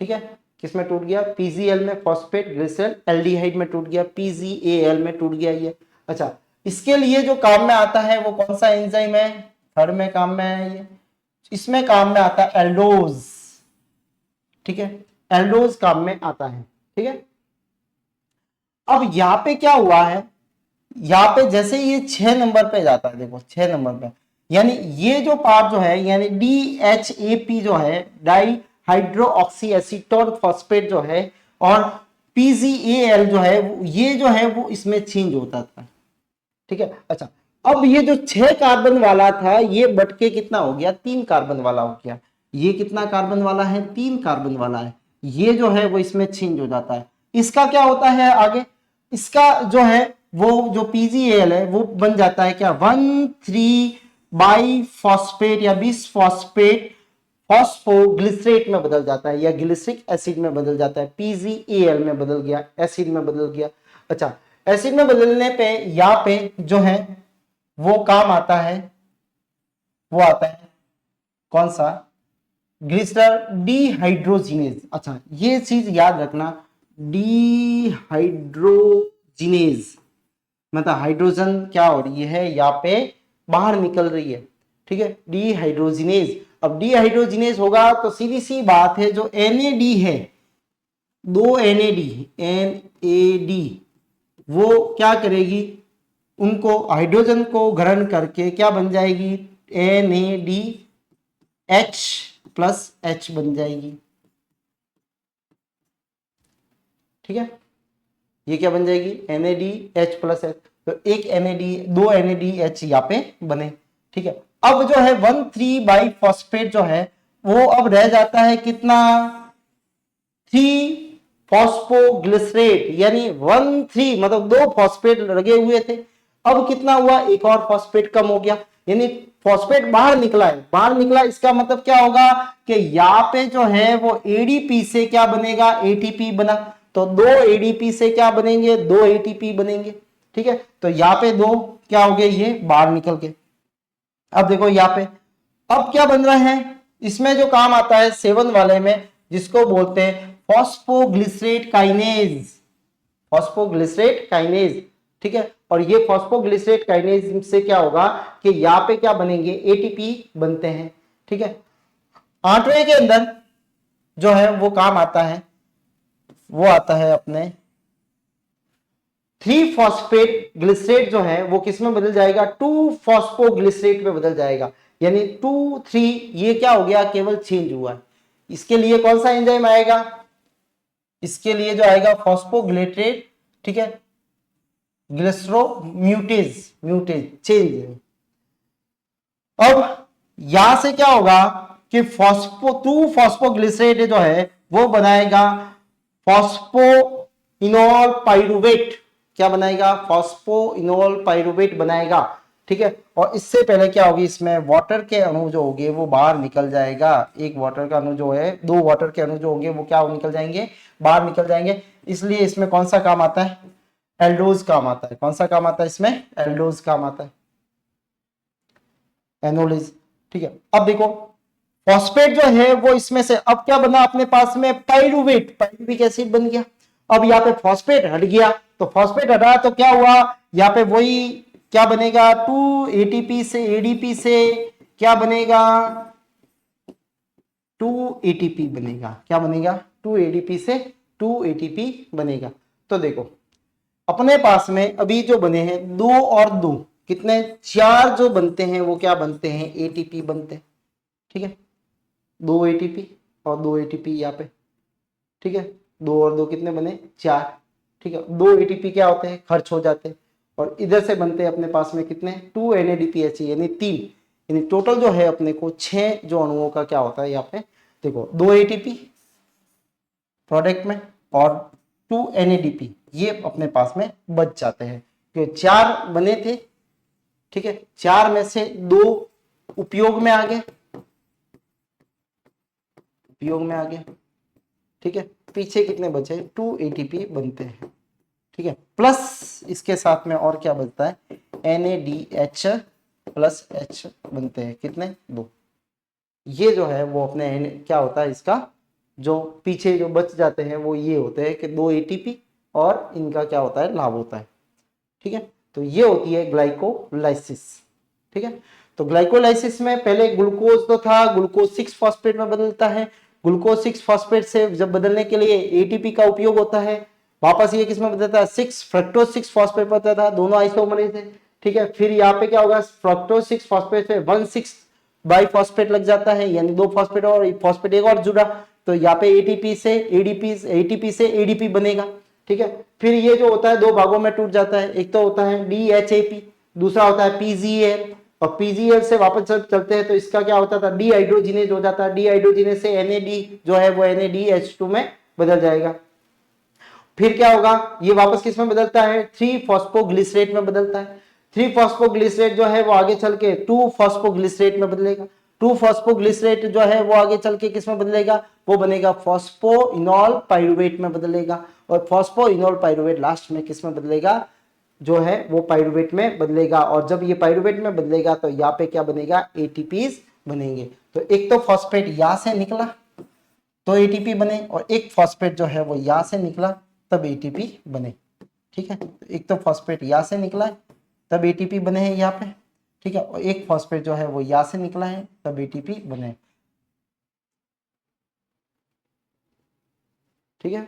Speaker 1: ठीक है, किसमें टूट गया, PGL में, फॉस्फेट ग्लिसरल एल्डिहाइड में टूट गया, PGAL में टूट गया ये। अच्छा, इसके लिए जो काम में आता है वो कौन सा एंजाइम है, थर्ड में काम में है ये, इसमें काम में आता है एल्डोज। ठीक है, एल्डोज काम में आता है। ठीक है, अब यहां पे क्या हुआ है, यहाँ पे जैसे ये 6 नंबर पे जाता है, देखो 6 नंबर पे, यानी ये जो पार्ट जो है, यानी DHAP जो है, dihydroxyacetone phosphate जो है, और PGAL जो है, ये जो है वो इसमें चेंज होता था। ठीक है, अच्छा, अब ये जो 6 कार्बन वाला था ये बट के कितना हो गया, 3 कार्बन वाला हो गया। ये कितना कार्बन वाला है, 3 कार्बन वाला है। ये जो है वो इसमें चेंज हो जाता है। इसका क्या होता है आगे, इसका जो है वो जो PGAL है वो बन जाता है क्या, 1,3 बाई फॉस्फेट या बिस फॉस्फेट फॉस्फोग्लिसरेट में बदल जाता है, या ग्लिसरिक एसिड में बदल जाता है, PGAL में बदल गया, एसिड में बदल गया। अच्छा, एसिड में बदलने पे यहाँ पे जो है वो काम आता है, वो आता है कौन सा, ग्लिसरॉल डीहाइड्रोजिनेज। अच्छा, ये चीज याद रखना, डीहाइड्रोजिनेज मतलब हाइड्रोजन क्या हो रही है, यहाँ पे बाहर निकल रही है। ठीक है, डीहाइड्रोजिनेज। अब डीहाइड्रोजिनेज होगा तो सीधी सी बात है, जो NAD है, 2 NAD वो क्या करेगी, उनको हाइड्रोजन को ग्रहण करके क्या बन जाएगी, NADH+H बन जाएगी। ठीक है, ये क्या बन जाएगी, NADH+H। तो एक NAD, 2 NADH यहाँ पे बने। ठीक है, अब जो है 1,3 बाई फॉस्फेट जो है वो अब रह जाता है कितना, 3 फॉस्फोग्लिसरेट, यानी 1,3 मतलब 2 फॉस्फेट लगे हुए थे, अब कितना हुआ, एक और फॉस्फेट कम हो गया, यानी फॉस्फेट बाहर निकला है, बाहर निकला, इसका मतलब क्या होगा कि यहाँ पे जो है वो एडीपी से क्या बनेगा, एटीपी बना, तो 2 एडीपी से क्या बनेंगे, 2 एटीपी बनेंगे, ठीक है। तो यहाँ पे 2 क्या हो गए, ये बाहर निकल गए। अब देखो यहाँ पे अब क्या बन रहा है, इसमें जो काम आता है 7 वाले में, जिसको बोलते हैं फॉस्फोग्लिसरेट काइनेज, फॉस्फोग्लिसरेट काइनेज, ठीक है। और ये फॉस्फोग्लिसरेट काइनेज से क्या होगा कि यहाँ पे क्या बनेंगे, एटीपी बनते हैं, ठीक है। 8वें के अंदर जो है वो काम आता है, वो आता है अपने 3 फॉस्फेट ग्लिसरेट जो है वो किस में बदल जाएगा, 2 फॉस्फोग्लिसरेट में बदल जाएगा, यानी 2 3 ये क्या हो गया, केवल चेंज हुआ है। इसके लिए कौन सा एंजाइम आएगा, इसके लिए जो आएगा फॉस्फोग्लिसरेट, ठीक है, ग्लिसरोम्यूटेज, म्यूटेज चेंज। अब यहां से क्या होगा कि फॉस्फो 2 फॉस्फोग्लिसरेट जो है वो बनाएगा फॉस्फोइनोल पाइरुवेट, क्या बनाएगा, फॉस्फोइनोल पाइरुवेट बनाएगा, ठीक है। और इससे पहले क्या होगी, इसमें वाटर के अणु जो होंगे वो बाहर निकल जाएगा, एक वाटर का अणु जो है, 2 वाटर के अणु जो होंगे वो क्या निकल जाएंगे, बाहर निकल जाएंगे। इसलिए इसमें कौन सा काम आता है, एल्डोज काम आता है, कौन सा काम आता है इसमें, एल्डोज काम आता है, एनोलिज, ठीक है। अब देखो फॉस्फेट जो है वो इसमें से अब क्या बना अपने पास में, पाइरुवेट, पाइरुविक एसिड बन गया। अब यहाँ पे फॉस्फेट हट गया, तो फॉस्फेट हटा तो क्या हुआ, यहाँ पे वही क्या बनेगा, 2 एटीपी से एडीपी से क्या बनेगा, 2 एटीपी बनेगा, क्या बनेगा, 2 एडीपी से 2 एटीपी बनेगा। तो देखो अपने पास में अभी जो बने हैं 2 और 2 कितने, 4 जो बनते हैं वो क्या बनते हैं, एटीपी बनते हैं, ठीक है। 2 एटीपी और 2 एटीपी यहाँ पे, ठीक है, 2 और 2 कितने बने, 4, ठीक है। 2 एटीपी क्या होते हैं, खर्च हो जाते हैं, और इधर से बनते हैं अपने पास में कितने, 2 NADPH, यानी 3, यानी टोटल जो है अपने को 6 जो अणुओं का क्या होता है यहाँ पे, देखो 2 एटीपी प्रोडक्ट में और 2 NADP ये अपने पास में बच जाते हैं, क्योंकि 4 बने थे, ठीक है, 4 में से 2 उपयोग में आ गए, उपयोग में आ गए, ठीक है। पीछे कितने बचे, 2 ATP बनते हैं, ठीक है, प्लस इसके साथ में और क्या बचता है, NADH प्लस H बनते हैं, कितने, 2। ये जो है वो अपने क्या होता है, इसका जो पीछे जो बच जाते हैं वो ये होते हैं कि 2 ATP, और इनका क्या होता है, लाभ होता है, ठीक है। तो ये होती है ग्लाइकोलाइसिस, ठीक है। तो ग्लाइकोलाइसिस में पहले ग्लूकोज तो था, ग्लूकोज 6 फॉस्फेट में बदलता है, ग्लूकोज 6 फॉस्फेट से जब बदलने के लिए एटीपी का उपयोग होता है, वापस ये किसमें बदलता है, 6 फ्रक्टोज 6 फॉस्फेट पर था, दोनों आइसोमरेज है, ठीक है। फिर यहाँ पे क्या होगा, फ्रक्टोज 6 फॉस्फेट से 1,6 बाई फॉस्फेट लग जाता है, यानी 2 फॉस्फेट और फॉस्फेट एक और जुड़ा, तो यहाँ पे एटीपी से एडीपी, एटीपी से एडीपी बनेगा, ठीक है। फिर ये जो होता है 2 भागों में टूट जाता है, एक तो होता है DHAP, दूसरा होता है PGL, और PGL से वापस चलते हैं तो इसका क्या होता था, डीहाइड्रोजिनेज हो जाता है, डीहाइड्रोजिनेज से NAD जो है वो NADH2 में बदल जाएगा। फिर क्या होगा, ये वापस किस में बदलता है, 3 फॉस्फोग्लिसरेट में बदलता है, 3 फॉस्फोग्लिसरेट जो है वो आगे चल के 2 फॉस्फोग्लिसरेट में बदलेगा, 2 फॉस्फोग्लिसरेट जो है वो आगे चल के किस में बदलेगा, वो बनेगा फॉस्फोइनोल पाइरुवेट में बदलेगा, और फॉस्फोइनोल पाइरुवेट लास्ट में किस में बदलेगा, जो है वो पाइरुवेट में बदलेगा, और जब ये पाइरुवेट में बदलेगा तो यहाँ पे क्या बनेगा, एटीपीज बनेंगे। तो एक तो फॉस्फेट यहां से निकला तो एटीपी बने, और एक फॉस्फेट जो है वो यहां से निकला तब एटीपी बने, ठीक है। तो एक तो फॉस्फेट यहां से निकला है तब एटीपी बने हैं यहाँ पे, ठीक है, और एक फॉस्फेट जो है वो यहां से निकला है तब एटीपी बने, ठीक है।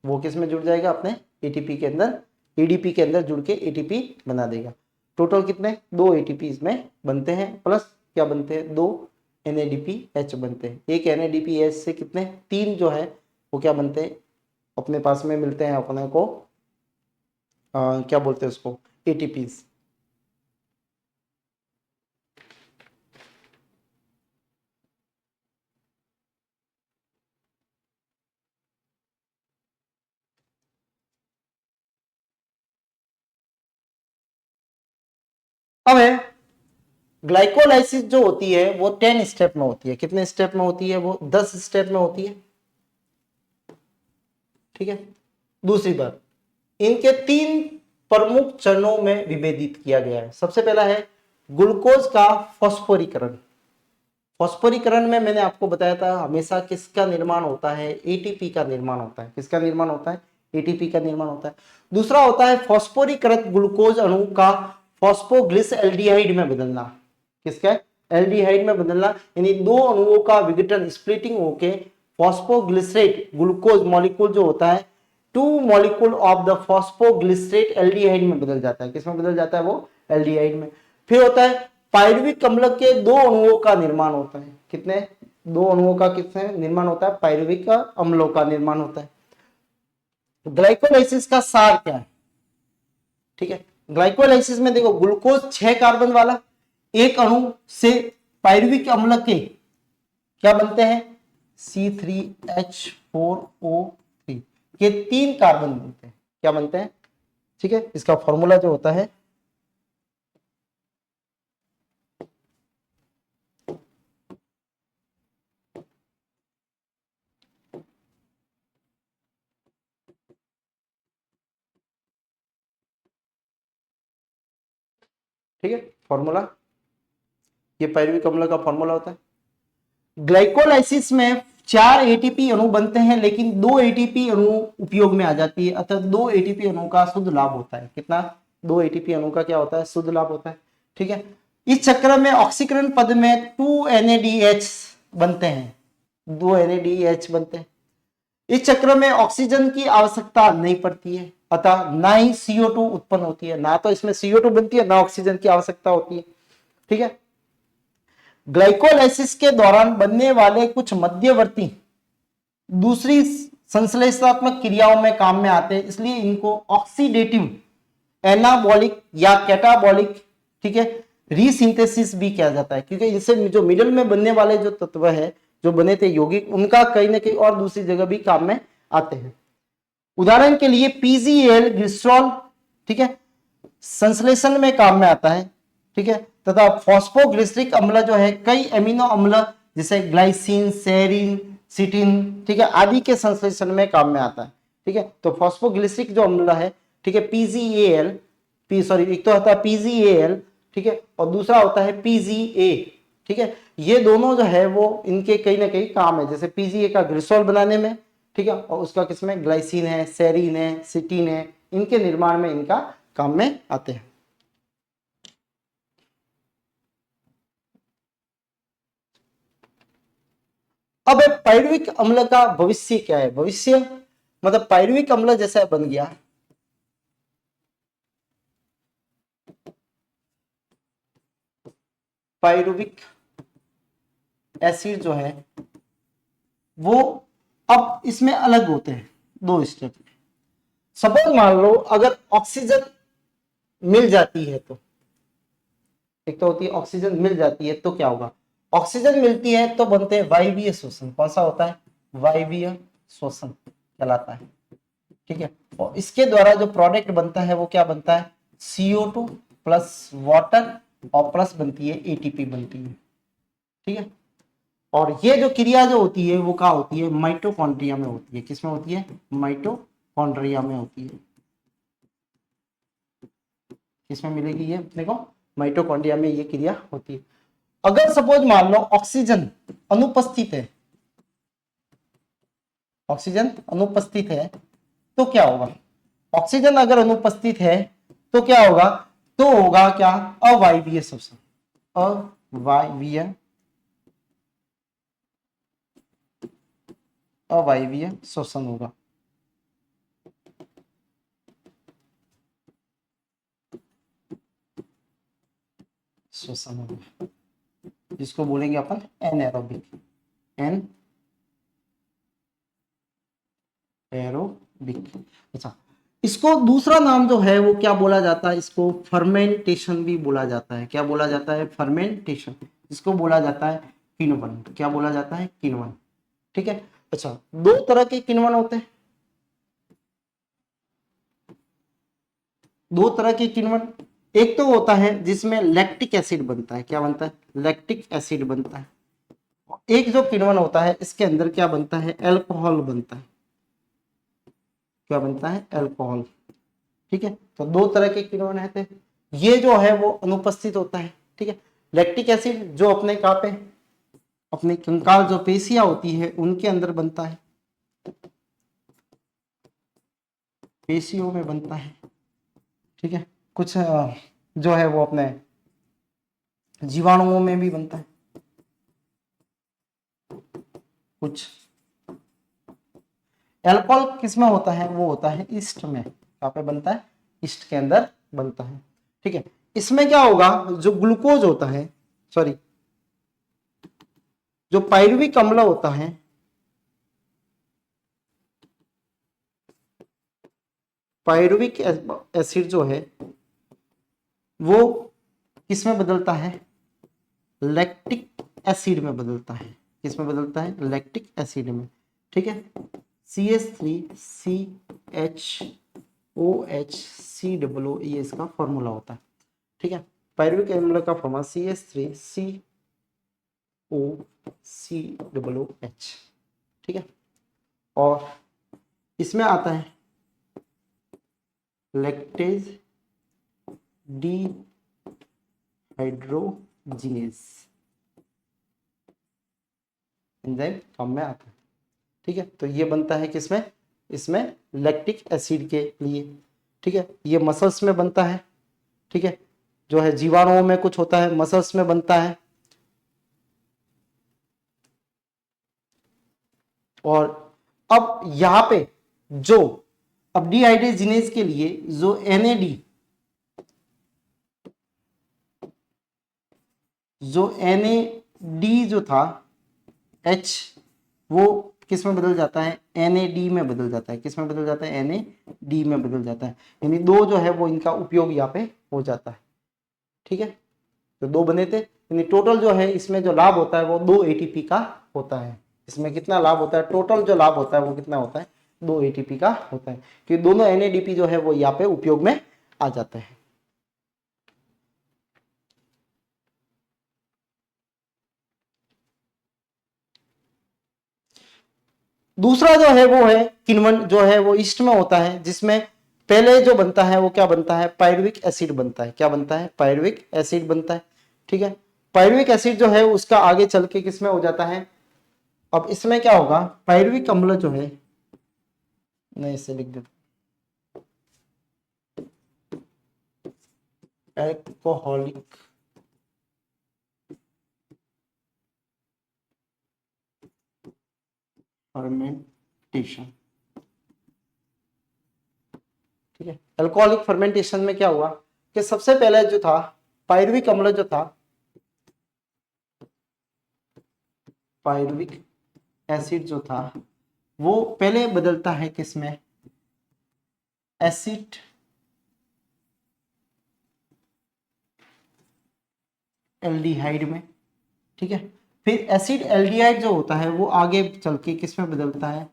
Speaker 1: वो किस में जुड़ जाएगा, अपने एटीपी के अंदर, एडीपी के अंदर जुड़ के एटीपी बना देगा। टोटल कितने, 2 एटीपी इसमें बनते हैं, प्लस क्या बनते हैं, 2 NADPH बनते हैं। एक NADPH से कितने, 3 जो है वो क्या बनते हैं, अपने पास में मिलते हैं अपने को, क्या बोलते हैं उसको, एटीपीज। अब है ग्लाइकोलाइसिस जो होती है वो 10 स्टेप में होती है। कितने स्टेप में होती है? वो 10 स्टेप में होती है। ठीक है। दूसरी बात, इनके 3 प्रमुख चरणों में विभेदित किया गया है। सबसे पहला है ग्लूकोज का फॉस्फोरीकरण। फॉस्फोरीकरण में मैंने आपको बताया था हमेशा किसका निर्माण होता है? एटीपी का निर्माण होता है। किसका निर्माण होता है? एटीपी का निर्माण होता है। दूसरा होता है फॉस्फोरीकृत ग्लूकोज अणु का फॉस्फोग्लिसएल्डिहाइड में बदलना। किसका? एल्डिहाइड में बदलना, यानी 2 अणुओं का विघटन स्प्लिटिंग होके फॉस्फोग्लिसरेट ग्लूकोज मॉलिक्यूल जो होता है 2 molecule of the phosphoglycerate aldehyde में बदल जाता है। किसमें बदल जाता है? वो एल्डिहाइड में। फिर होता है पायरुविक अम्ल के 2 अणुओं का निर्माण होता है। कितने? 2 अणुओं का किससे निर्माण होता है? पायरुविक अम्लों का निर्माण होता है। ग्लाइकोलाइसिस का सार क्या है? ठीक है, ग्लाइकोलाइसिस में देखो ग्लूकोज 6 कार्बन वाला एक अणु से पायरुविक अम्ल के क्या बनते हैं? C3H4O3 के 3 कार्बन बनते हैं। क्या बनते हैं? ठीक है, इसका फॉर्मूला जो होता है ठीक है, फॉर्मूला ये पायरुविक अम्ल का फॉर्मूला होता है। ग्लाइकोलाइसिस में 4 एटीपी अणु बनते हैं लेकिन 2 एटीपी अणु उपयोग में आ जाती है, अतः 2 एटीपी अणु का शुद्ध लाभ होता है। कितना? 2 एटीपी अणु का क्या होता है? शुद्ध लाभ होता है। ठीक है, इस चक्र में ऑक्सीकरण पद में 2 NADH बनते हैं। 2 NADH बनते हैं। इस चक्र में ऑक्सीजन की आवश्यकता नहीं पड़ती है, अतः ना ही CO2 उत्पन्न होती है। ना तो इसमें CO2 बनती है, ना ऑक्सीजन की आवश्यकता होती है। ठीक है, ग्लाइकोलाइसिस के दौरान बनने वाले कुछ मध्यवर्ती दूसरी संश्लेषणात्मक क्रियाओं में काम में आते हैं, इसलिए इनको ऑक्सीडेटिव एनाबॉलिक या कैटाबॉलिक, ठीक है, रीसिंथेसिस भी किया जाता है, क्योंकि इनसे जो मिडल में बनने वाले जो तत्व है जो बने थे यौगिक, उनका कहीं ना कहीं और दूसरी जगह भी काम में आते हैं। उदाहरण के लिए PgAl ग्लिसरॉल, ठीक है, संश्लेषण में काम में आता है। ठीक है, तथा फॉस्फोग्लिसरिक अम्ल जो है कई एमिनो अम्ल जैसे ग्लाइसिन, सेरीन, सिटिन, ठीक है, आदि के संश्लेषण में काम में आता है। ठीक है, तो फॉस्फोग्लिसरिक जो अम्ल है, ठीक है, PgAl, एक तो होता है PgAl, ठीक है, और दूसरा होता है PGA। ठीक है, ये दोनों जो है वो इनके कहीं ना कहीं काम है, जैसे PGA का ग्लिसरॉल बनाने में, ठीक है, और उसका किसमें? ग्लाइसिन है, सेरीन है, सिटिन है, इनके निर्माण में इनका काम में आते हैं। अब पायरुविक अम्ल का भविष्य क्या है? भविष्य मतलब पायरुविक अम्ल जैसा बन गया, पायरुविक एसिड जो है वो अब इसमें अलग होते हैं 2 स्टेप। सपोज मान लो अगर ऑक्सीजन मिल जाती है तो, एक तो होती है ऑक्सीजन मिल जाती है तो क्या होगा? ऑक्सीजन मिलती है तो बनते हैं वायवीय श्वसन। कौन सा होता है? वायवीय श्वसन कहलाता है। ठीक है, और इसके द्वारा जो प्रोडक्ट बनता है वो क्या बनता है? CO2 प्लस वाटर और प्लस बनती है ATP बनती है। ठीक है, और ये जो क्रिया जो होती है वो क्या होती है? माइटोकॉन्ड्रिया में होती है। किसमें होती है? माइटोकॉन्ड्रिया में होती है। किसमें मिलेगी ये अपने को? माइटोकॉन्ड्रिया में ये क्रिया होती है। अगर सपोज मान लो ऑक्सीजन अनुपस्थित है, ऑक्सीजन अनुपस्थित है तो क्या होगा? ऑक्सीजन अगर अनुपस्थित है तो क्या होगा? तो होगा क्या? अवायवीय श्वसन। अवायवीय अवायवीय श्वसन होगा। श्वसन होगा, जिसको बोलेंगे अपन एनएरोबिक। एरोबिक। अच्छा, इसको दूसरा नाम जो है वो क्या बोला जाता है? इसको फर्मेंटेशन भी बोला जाता है। क्या बोला जाता है? फर्मेंटेशन। इसको बोला जाता है किण्वन। क्या बोला जाता है? किण्वन। ठीक है, अच्छा, 2 तरह के किण्वन होते हैं। 2 तरह के किण्वन, एक तो होता है जिसमें लैक्टिक एसिड बनता है, क्या बनता है, लैक्टिक एसिड बनता है। एक जो किण्वन होता है इसके अंदर क्या बनता है, एल्कोहल बनता है, क्या बनता है, एल्कोहल। ठीक है, तो दो तरह के किण्वन रहते हैं, ये जो है वो अनुपस्थित होता है। ठीक है, लैक्टिक एसिड जो अपने कहाँ पे, अपने कंकाल जो पेशियां होती है उनके अंदर बनता है, पेशियों में बनता है। ठीक है, कुछ जो है वो अपने जीवाणुओं में भी बनता है, कुछ। एल्कोहल किसमें होता है, वो होता है ईस्ट में, कहाँ पे बनता है, ईस्ट के अंदर बनता है। ठीक है, इसमें क्या होगा, जो ग्लूकोज होता है, सॉरी, जो पायरुविक अम्ल होता है, पायरुविक एसिड जो है वो किसमें बदलता है, लैक्टिक एसिड में बदलता है। किसमें बदलता है, लैक्टिक एसिड में। ठीक है, CH3CHOH ये इसका फॉर्मूला होता है। ठीक है, पायरुविक अम्ल का फॉर्मूला CH3COCOH। ठीक है, और इसमें आता है लैक्टेज डिहाइड्रोजिनेज एंजाइम काम में आता है। ठीक है, तो ये बनता है किसमें, इसमें लैक्टिक एसिड के लिए। ठीक है, ये मसल्स में बनता है। ठीक है, जो है जीवाणुओं में कुछ होता है, मसल्स में बनता है। और अब यहां पे जो, अब डिहाइड्रोजिनेज के लिए जो NAD, जो NAD जो था H, वो किस में बदल जाता है, NAD में बदल जाता है। किस में बदल जाता है, NAD में बदल जाता है। यानी दो जो है वो इनका उपयोग यहाँ पे हो जाता है। ठीक है, तो दो बने थे, यानी टोटल जो है इसमें जो लाभ होता है वो 2 ATP का होता है। इसमें कितना लाभ होता है, टोटल जो लाभ होता है वो कितना होता है, 2 ATP का होता है, क्योंकि दोनों NADP जो है वो यहाँ पे उपयोग में आ जाते हैं। दूसरा जो है वो है किण्वन, जो है वो ईस्ट में होता है, जिसमें पहले जो बनता है वो क्या बनता है, पायरुविक एसिड बनता है। क्या बनता है, पायरुविक एसिड बनता है। ठीक है, पायरुविक एसिड जो है उसका आगे चल के किसमें हो जाता है, अब इसमें क्या होगा, पायरुविक अम्ल जो है, मैं इसे लिख देता, एल्कोहलिक फर्मेंटेशन। ठीक है, अल्कोहलिक फर्मेंटेशन में क्या हुआ कि सबसे पहले जो था पायरुविक अम्ल जो था, पायरुविक एसिड जो था वो पहले बदलता है किसमें, एसिड एल्डिहाइड में। ठीक है, फिर एसिड एल्डिहाइड जो होता है वो आगे चल के किसमें बदलता है,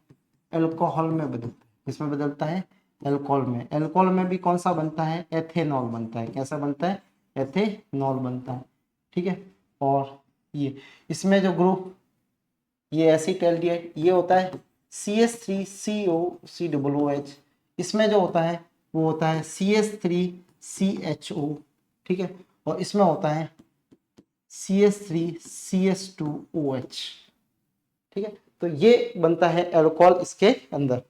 Speaker 1: अल्कोहल में बदलता है। किसमें बदलता है, अल्कोहल में। अल्कोहल में भी कौन सा बनता है, एथेनॉल बनता है। कैसा बनता है, एथेनॉल बनता है। ठीक है, और ये इसमें जो ग्रुप, ये एसिड एल्डिहाइड ये होता है CH3COCOH। इसमें जो होता है वो होता है CH3CHO। ठीक है, और इसमें होता है CH3CH2OH। ठीक है, तो ये बनता है अल्कोहल इसके अंदर।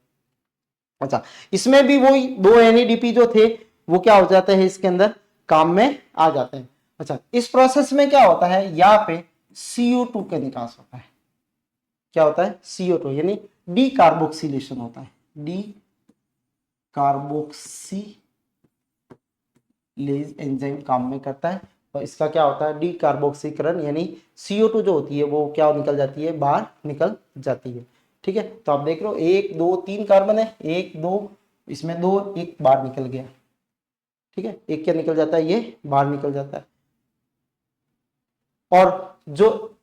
Speaker 1: अच्छा, इसमें भी वही दो NADP जो थे वो क्या हो जाते हैं, इसके अंदर काम में आ जाते हैं। अच्छा, इस प्रोसेस में क्या होता है, यहाँ पे CO2 का निकास होता है। क्या होता है, CO2, यानी डी कार्बोक्सिलेशन होता है। डी कार्बोक्सिलेज एंजाइम काम में करता है, और इसका क्या होता है, डी कार्बोक्सीकरण, यानी CO2 जो होती है वो क्या निकल जाती है, बाहर निकल जाती है। ठीक है, तो आप देख रहे हो 1 2 3 कार्बन है, 1 2, इसमें 2, एक बाहर निकल गया। ठीक है, एक क्या निकल जाता है, ये बाहर निकल जाता है। और जो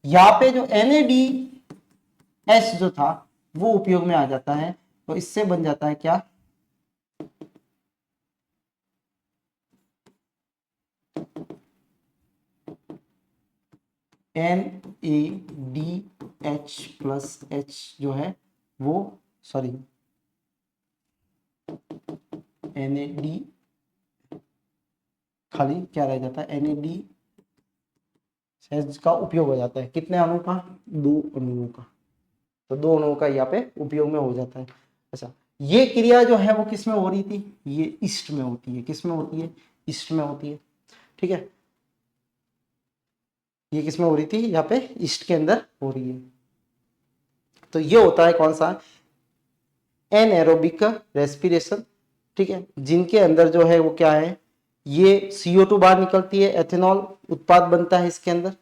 Speaker 1: यहाँ पे जो NADH जो था वो उपयोग में आ जाता है, तो इससे बन जाता है क्या, NADH प्लस H जो है वो सॉरी NAD खाली क्या रह जाता है, NADH का उपयोग हो जाता है कितने अणु का, 2 अणुओं का। तो 2 अणुओं का यहाँ पे उपयोग में हो जाता है। अच्छा, ये क्रिया जो है वो किस में हो रही थी, ये ईस्ट में होती है। किस में होती है, ईस्ट में होती है। ठीक है, ये किस में हो रही थी, यहाँ पे ईस्ट के अंदर हो रही है। तो ये होता है कौन सा, एनएरोबिक रेस्पिरेशन। ठीक है, जिनके अंदर जो है वो क्या है, ये CO2 बाहर निकलती है, एथेनॉल उत्पाद बनता है इसके अंदर।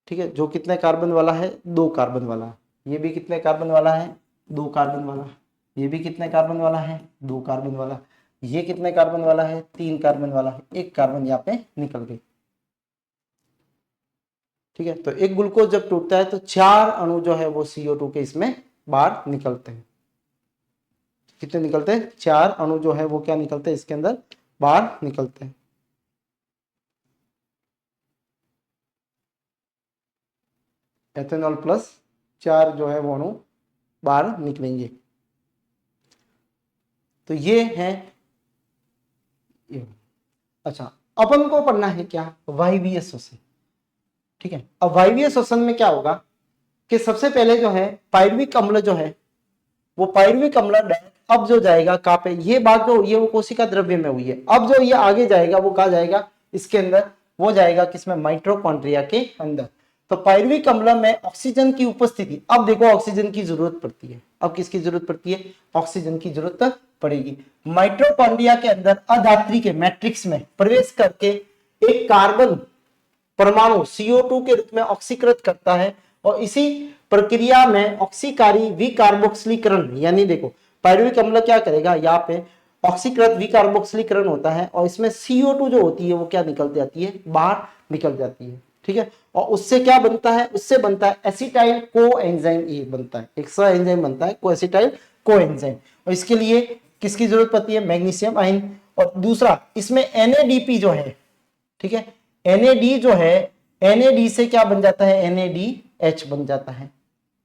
Speaker 1: ठीक है, जो कितने कार्बन वाला है, 2 कार्बन वाला है। ये भी कितने कार्बन वाला है, 2 कार्बन वाला। ये भी कितने कार्बन वाला है, 2 कार्बन वाला। ये कितने कार्बन वाला है, 3 कार्बन वाला है। 1 कार्बन यहाँ पे निकल गई। ठीक है, तो एक ग्लूकोज जब टूटता है तो 4 अणु जो है वो CO2 के इसमें बाहर निकलते हैं। कितने निकलते हैं, 4 अणु जो है वो क्या निकलते हैं, इसके अंदर बाहर निकलते हैं। एथेनॉल प्लस 4 जो है वो अणु बाहर निकलेंगे। तो ये है ये। अच्छा, अपन को पढ़ना है क्या, वायवीय श्वसन। ठीक है, अब वायवीय श्वसन में क्या होगा कि सबसे पहले जो है पायरुविक अम्ल जो है वो पायरुविक अम्ल अब जो जाएगा कहाँ पे, ये बात जो ये वो कोशिका द्रव्य में हुई है। अब जो ये आगे जाएगा वो कहाँ जाएगा, इसके अंदर वो जाएगा किसमें, माइटोकॉन्ड्रिया के अंदर। तो पायरुविक अम्ल में ऑक्सीजन की उपस्थिति, अब देखो ऑक्सीजन की जरूरत पड़ती है। अब किसकी जरूरत पड़ती है, ऑक्सीजन की जरूरत पड़ेगी। माइटोकॉन्ड्रिया के अंदर अधात्री के मैट्रिक्स में प्रवेश करके एक कार्बन परमाणु CO2 के रूप में ऑक्सीकृत करता है और इसी प्रक्रिया में ऑक्सीकारी विकार्बोक्सिलीकरण, यानी देखो पायरुविक अम्ल क्या करेगा, यहाँ पे ऑक्सीकृत विकार्बोक्सिलीकरण होता है और इसमें CO2 जो होती है वो क्या निकल जाती है, बाहर निकल जाती है। ठीक है, और उससे क्या बनता है, उससे बनता है एसिटाइल कोएंजाइम ए बनता है, एक सा एंजाइम बनता है कोएसिटाइल कोएंजाइम। और इसके लिए किसकी जरूरत पड़ती है, मैग्नीशियम आयन। और दूसरा इसमें NADP जो है, ठीक है, NAD जो है, NAD से क्या बन जाता है, NADH बन जाता है।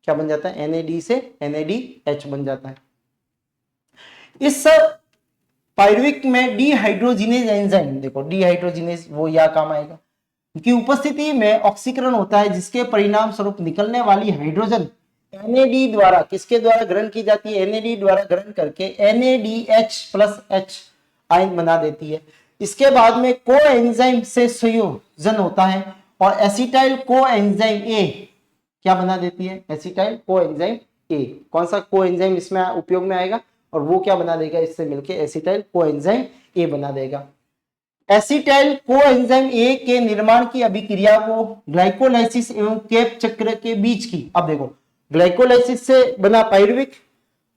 Speaker 1: क्या बन जाता है, NAD से NADH बन जाता है। इस पायरुविक में डिहाइड्रोजिनेज एंजाइम, देखो डिहाइड्रोजिनेज वो यह काम आएगा की उपस्थिति में ऑक्सीकरण होता है, जिसके परिणाम स्वरूप निकलने वाली हाइड्रोजन NAD द्वारा किसके द्वारा ग्रहण की जाती है, NAD द्वारा ग्रहण करके NADH प्लस H आयन बना देती है। इसके बाद में कोएंजाइम से संयोजन होता है और एसिटाइल कोएंजाइम A क्या बना देती है, एसिटाइल कोएंजाइम A। कौन सा कोएंजाइम इसमें उपयोग में आएगा, और वो क्या बना देगा, इससे मिलके एसिटाइल कोएंजाइम A बना देगा। एसिटाइल कोएंजाइम A के निर्माण की अभिक्रिया को ग्लाइकोलाइसिस एवं केप चक्र के बीच की, अब देखो ग्लाइकोलाइसिस से बना पायरुविक,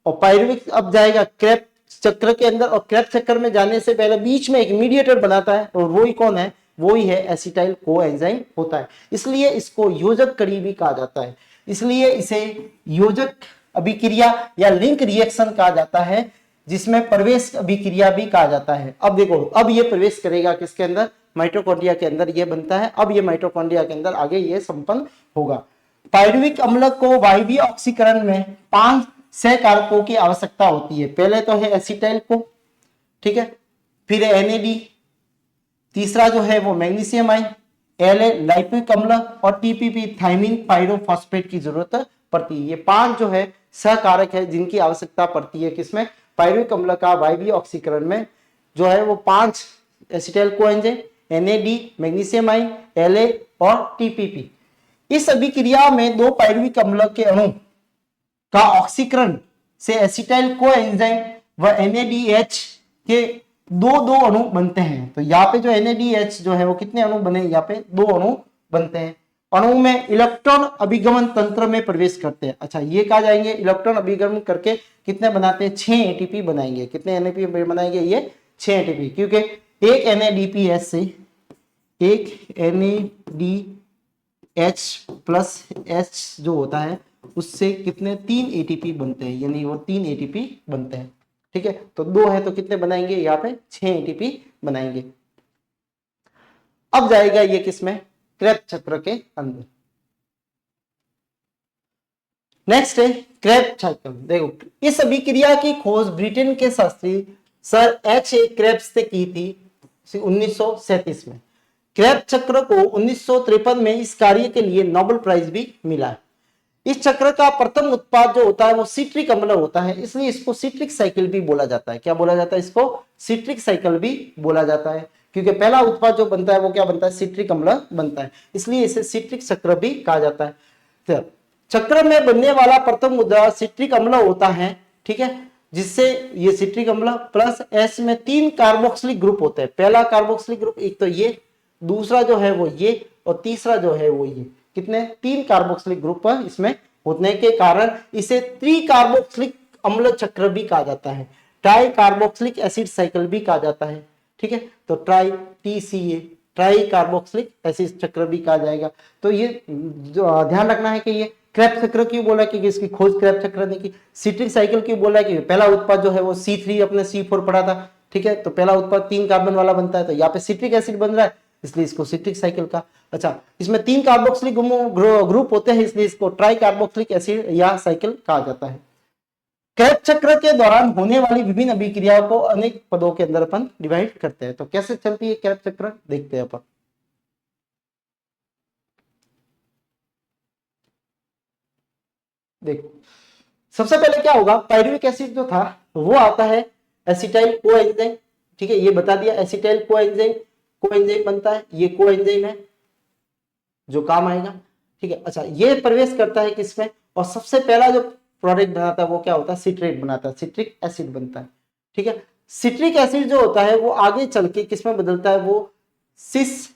Speaker 1: और पायरुविक अब जाएगा क्रेब चक्र के अंदर, और क्रेब चक्र में जाने से पहले बीच में एक मीडिएटर बनाता है, और वो ही कौन है, वो ही है एसिटाइल कोएंजाइम होता है। इसलिए इसको योजक कड़ी भी कहा जाता है, इसलिए इसे योजक अभिक्रिया या लिंक रिएक्शन कहा जाता है, जिसमें प्रवेश अभिक्रिया भी कहा जाता है। अब देखो, अब ये प्रवेश करेगा किसके अंदर, माइटोकॉन्ड्रिया के अंदर ये बनता है। अब ये माइटोकॉन्ड्रिया के अंदर आगे ये संपन्न होगा। पायरुविक अम्ल को वायवीय ऑक्सीकरण में 5 सहकारकों की आवश्यकता होती है। पहले तो है एसिटाइल को, ठीक है, फिर NAD, तीसरा जो है वो मैग्नीशियम आयन, La लाइपिक अम्ल, और TPP थाइमिन पायरोफॉस्फेट की जरूरत पड़ती है। ये 5 जो है सहकारक है जिनकी आवश्यकता पड़ती है किसमें, पायरुविक अम्ल का वायवीय ऑक्सीकरण में जो है वो 5 acetyl coenzyme, NAD, magnesium ion, La और TPP। इस अभिक्रिया में 2 पायरुविक अम्ल के अणु का ऑक्सीकरण से एसिटाइल कोएंजाइम व NADH के 2 अणु बनते हैं। तो यहाँ पे जो NADH जो है वो कितने अणु बने, यहाँ पे 2 अणु बनते हैं। अणु में इलेक्ट्रॉन अभिगमन तंत्र में प्रवेश करते हैं। अच्छा, ये कहा जाएंगे इलेक्ट्रॉन अभिगमन करके कितने बनाते हैं, 6 ATP बनाएंगे। कितने NADP बनाएंगे, ये 6 ATP, क्योंकि एक NADPH से एक NADH प्लस H जो होता है उससे कितने 3 ATP बनते हैं, यानी वो 3 ATP बनते हैं। ठीक है, तो 2 है तो कितने बनाएंगे, यहाँ पे 6 ATP बनाएंगे। अब जाएगा ये किसमें, क्रेब्स चक्र के अंदर। नेक्स्ट है क्रेब्स चक्र। देखो, इस अभिक्रिया की खोज ब्रिटेन के शास्त्री सर H.A. क्रेब्स ने की थी 1937 में। क्रेब्स चक्र को 1953 में इस कार्य के लिए नोबेल प्राइज भी मिला है। इस चक्र का प्रथम उत्पाद जो होता है वो सिट्रिक अम्ल होता है, इसलिए इसको सिट्रिक साइकिल भी बोला जाता है। क्या बोला जाता है इसको, सिट्रिक साइकिल भी बोला जाता है, क्योंकि पहला उत्पाद जो बनता है वो क्या बनता है, सिट्रिक अम्ल बनता है, इसलिए इसे सिट्रिक चक्र भी कहा जाता है। तो चक्र में बनने वाला प्रथम मुद्दा सिट्रिक अम्ल होता है, ठीक है, जिससे ये सिट्रिक अम्ल प्लस एस में 3 कार्बोक्सिलिक ग्रुप होते हैं। पहला कार्बोक्सिलिक ग्रुप एक तो ये, दूसरा जो है वो ये, और तीसरा जो है वो ये। कितने, 3 कार्बोक्सिलिक ग्रुप इसमें होने के कारण इसे त्रि कार्बोक्सिलिक अम्ल चक्र भी कहा जाता है, ट्राई कार्बोक्सिलिक एसिड साइकिल भी कहा जाता है, ठीक है। तो try TCA, try carboxylic acid चक्र भी कहा जाएगा। तो ये जो ध्यान रखना है कि ये क्रेब्स चक्र क्यों बोला, क्योंकि इसकी खोज क्रेब्स चक्र ने की। सिट्रिक साइकिल क्यों बोला, कि पहला उत्पाद जो है वो C3 अपने C4 पड़ा था, ठीक है, तो पहला उत्पाद 3 कार्बन वाला बनता है, तो यहाँ पे सिट्रिक एसिड बन रहा है, इसलिए इसको सिट्रिक साइकिल का। अच्छा, इसमें 3 कार्बोक्सिलिक ग्रुप होते हैं, इसलिए इसको ट्राई कार्बोक्सिलिक एसिड या साइकिल कहा जाता है। क्रेब्स चक्र के दौरान होने वाली विभिन्न अभिक्रियाओं को अनेक पदों के अंदर अपन डिवाइड करते हैं। तो कैसे चलती है क्रेब्स चक्र, देखते हैं अपन। देखो, सबसे पहले क्या होगा, पायरुविक एसिड जो था वो आता है एसिटाइल कोएंजाइम, ठीक है, ये बता दिया, एसिटाइल कोएंजाइम बनता है, ये कोएंजाइम है जो काम आएगा, ठीक है। अच्छा, ये प्रवेश करता है किसमें, और सबसे पहला जो प्रोडक्ट बनाता है वो क्या होता है, सिट्रेट बनाता है, सिट्रिक एसिड बनता है, ठीक है। सिट्रिक एसिड जो होता है वो आगे चल के किसमें बदलता है, वो सिस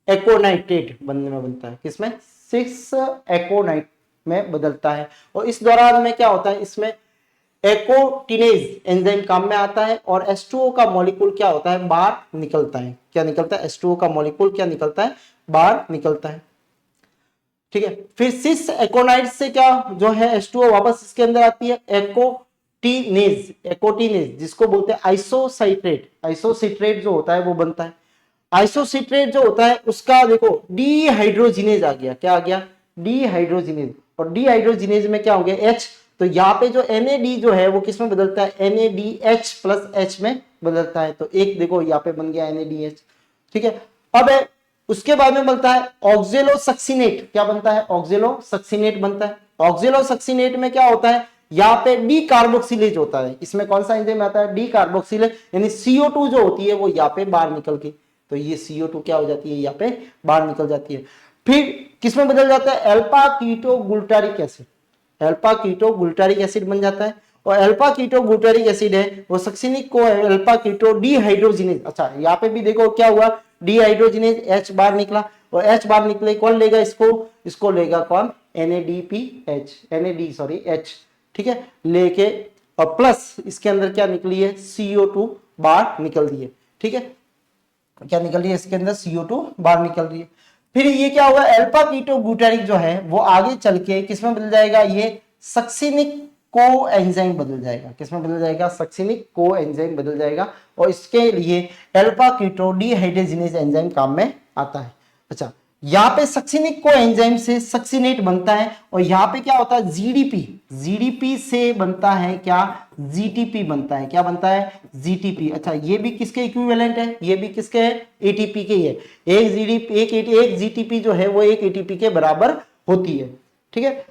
Speaker 1: एकोनाइट्रेट बनने में बनता है, किसमें, सिस एकोनाइट में बदलता है। और इस दौरान में क्या होता है, इसमें एकोटिनेज एंजाइम काम में आता है, और H2O का मॉलिक्यूल क्या होता है, बाहर निकलता है। क्या निकलता है, H2O का मॉलिक्यूल क्या निकलता है, बाहर निकलता है, ठीक है। फिर सिस एकोनाइट से क्या जो है H2O वापस इसके अंदर आती है, एकोटिनेज जिसको बोलते हैं आइसोसिट्रेट जो होता है वो बनता है। आइसोसिट्रेट जो होता है उसका देखो डीहाइड्रोजिनेज आ गया, क्या आ गया, डीहाइड्रोजिनेज, और डीहाइड्रोजिनेज में क्या हो गया, H, तो यहाँ पे जो NAD जो है वो किसमें बदलता है, NADH प्लस H में बदलता है, तो एक देखो यहाँ पे बन गया NADH, ठीक है। अब उसके बाद में बनता है ऑक्जेलोसक्सिनेट, क्या बनता है, ऑक्जेलोसक्सिनेट बनता है। ऑक्जेलोसक्सिनेट में क्या होता है, यहाँ पे डी कार्बोक्सिलेज होता है, इसमें कौन सा एंजाइम आता है, डी कार्बोक्सिलेज, यानी CO2 जो होती है वो यहाँ पे बाहर निकल के, तो ये CO2 क्या हो जाती है, यहाँ पे बाहर निकल जाती है। फिर किसमें बदल जाता है, alpha ketoglutaric acid, alpha ketoglutaric acid बन जाता है। और अल्फा कीटो ग्लूटारिक एसिड है वो सक्सिनिक को अल्फा कीटो डीहाइड्रोजिनेज, अच्छा यहाँ पे भी देखो क्या हुआ, डीहाइड्रोजिनेज H बाहर निकला, और H बाहर निकले कौन लेगा इसको लेगा कौन, NAD, ठीक है, लेके, और प्लस इसके अंदर क्या निकली है, CO2 बाहर निकल रही है, ठीक है, क्या निकल रही है इसके अंदर, CO2 बाहर निकल रही है। फिर ये क्या होगा, अल्फा कीटो ग्लूटारिक जो है वो आगे चल के किसमें बदल जाएगा, ये सक्सिनिक को एंजाइम बदल जाएगा, किसमें बदल जाएगा, सक्सिनिक को एंजाइम बदल जाएगा, और इसके लिए अल्फा कीटो डीहाइड्रोजिनेज एंजाइम काम में आता है। अच्छा, यहाँ पे सक्सिनिक को एंजाइम से सक्सिनेट बनता है, और यहाँ पे क्या होता है, जीडीपी से बनता है क्या, जीटीपी बनता है, क्या बनता है, जीटीपी। अच्छा, ये भी किसके इक्विवेलेंट है, ये भी किसके है, एटीपी के ही है। एक जीटीपी जो है वो एक एटीपी के बराबर होती है, ठीक है,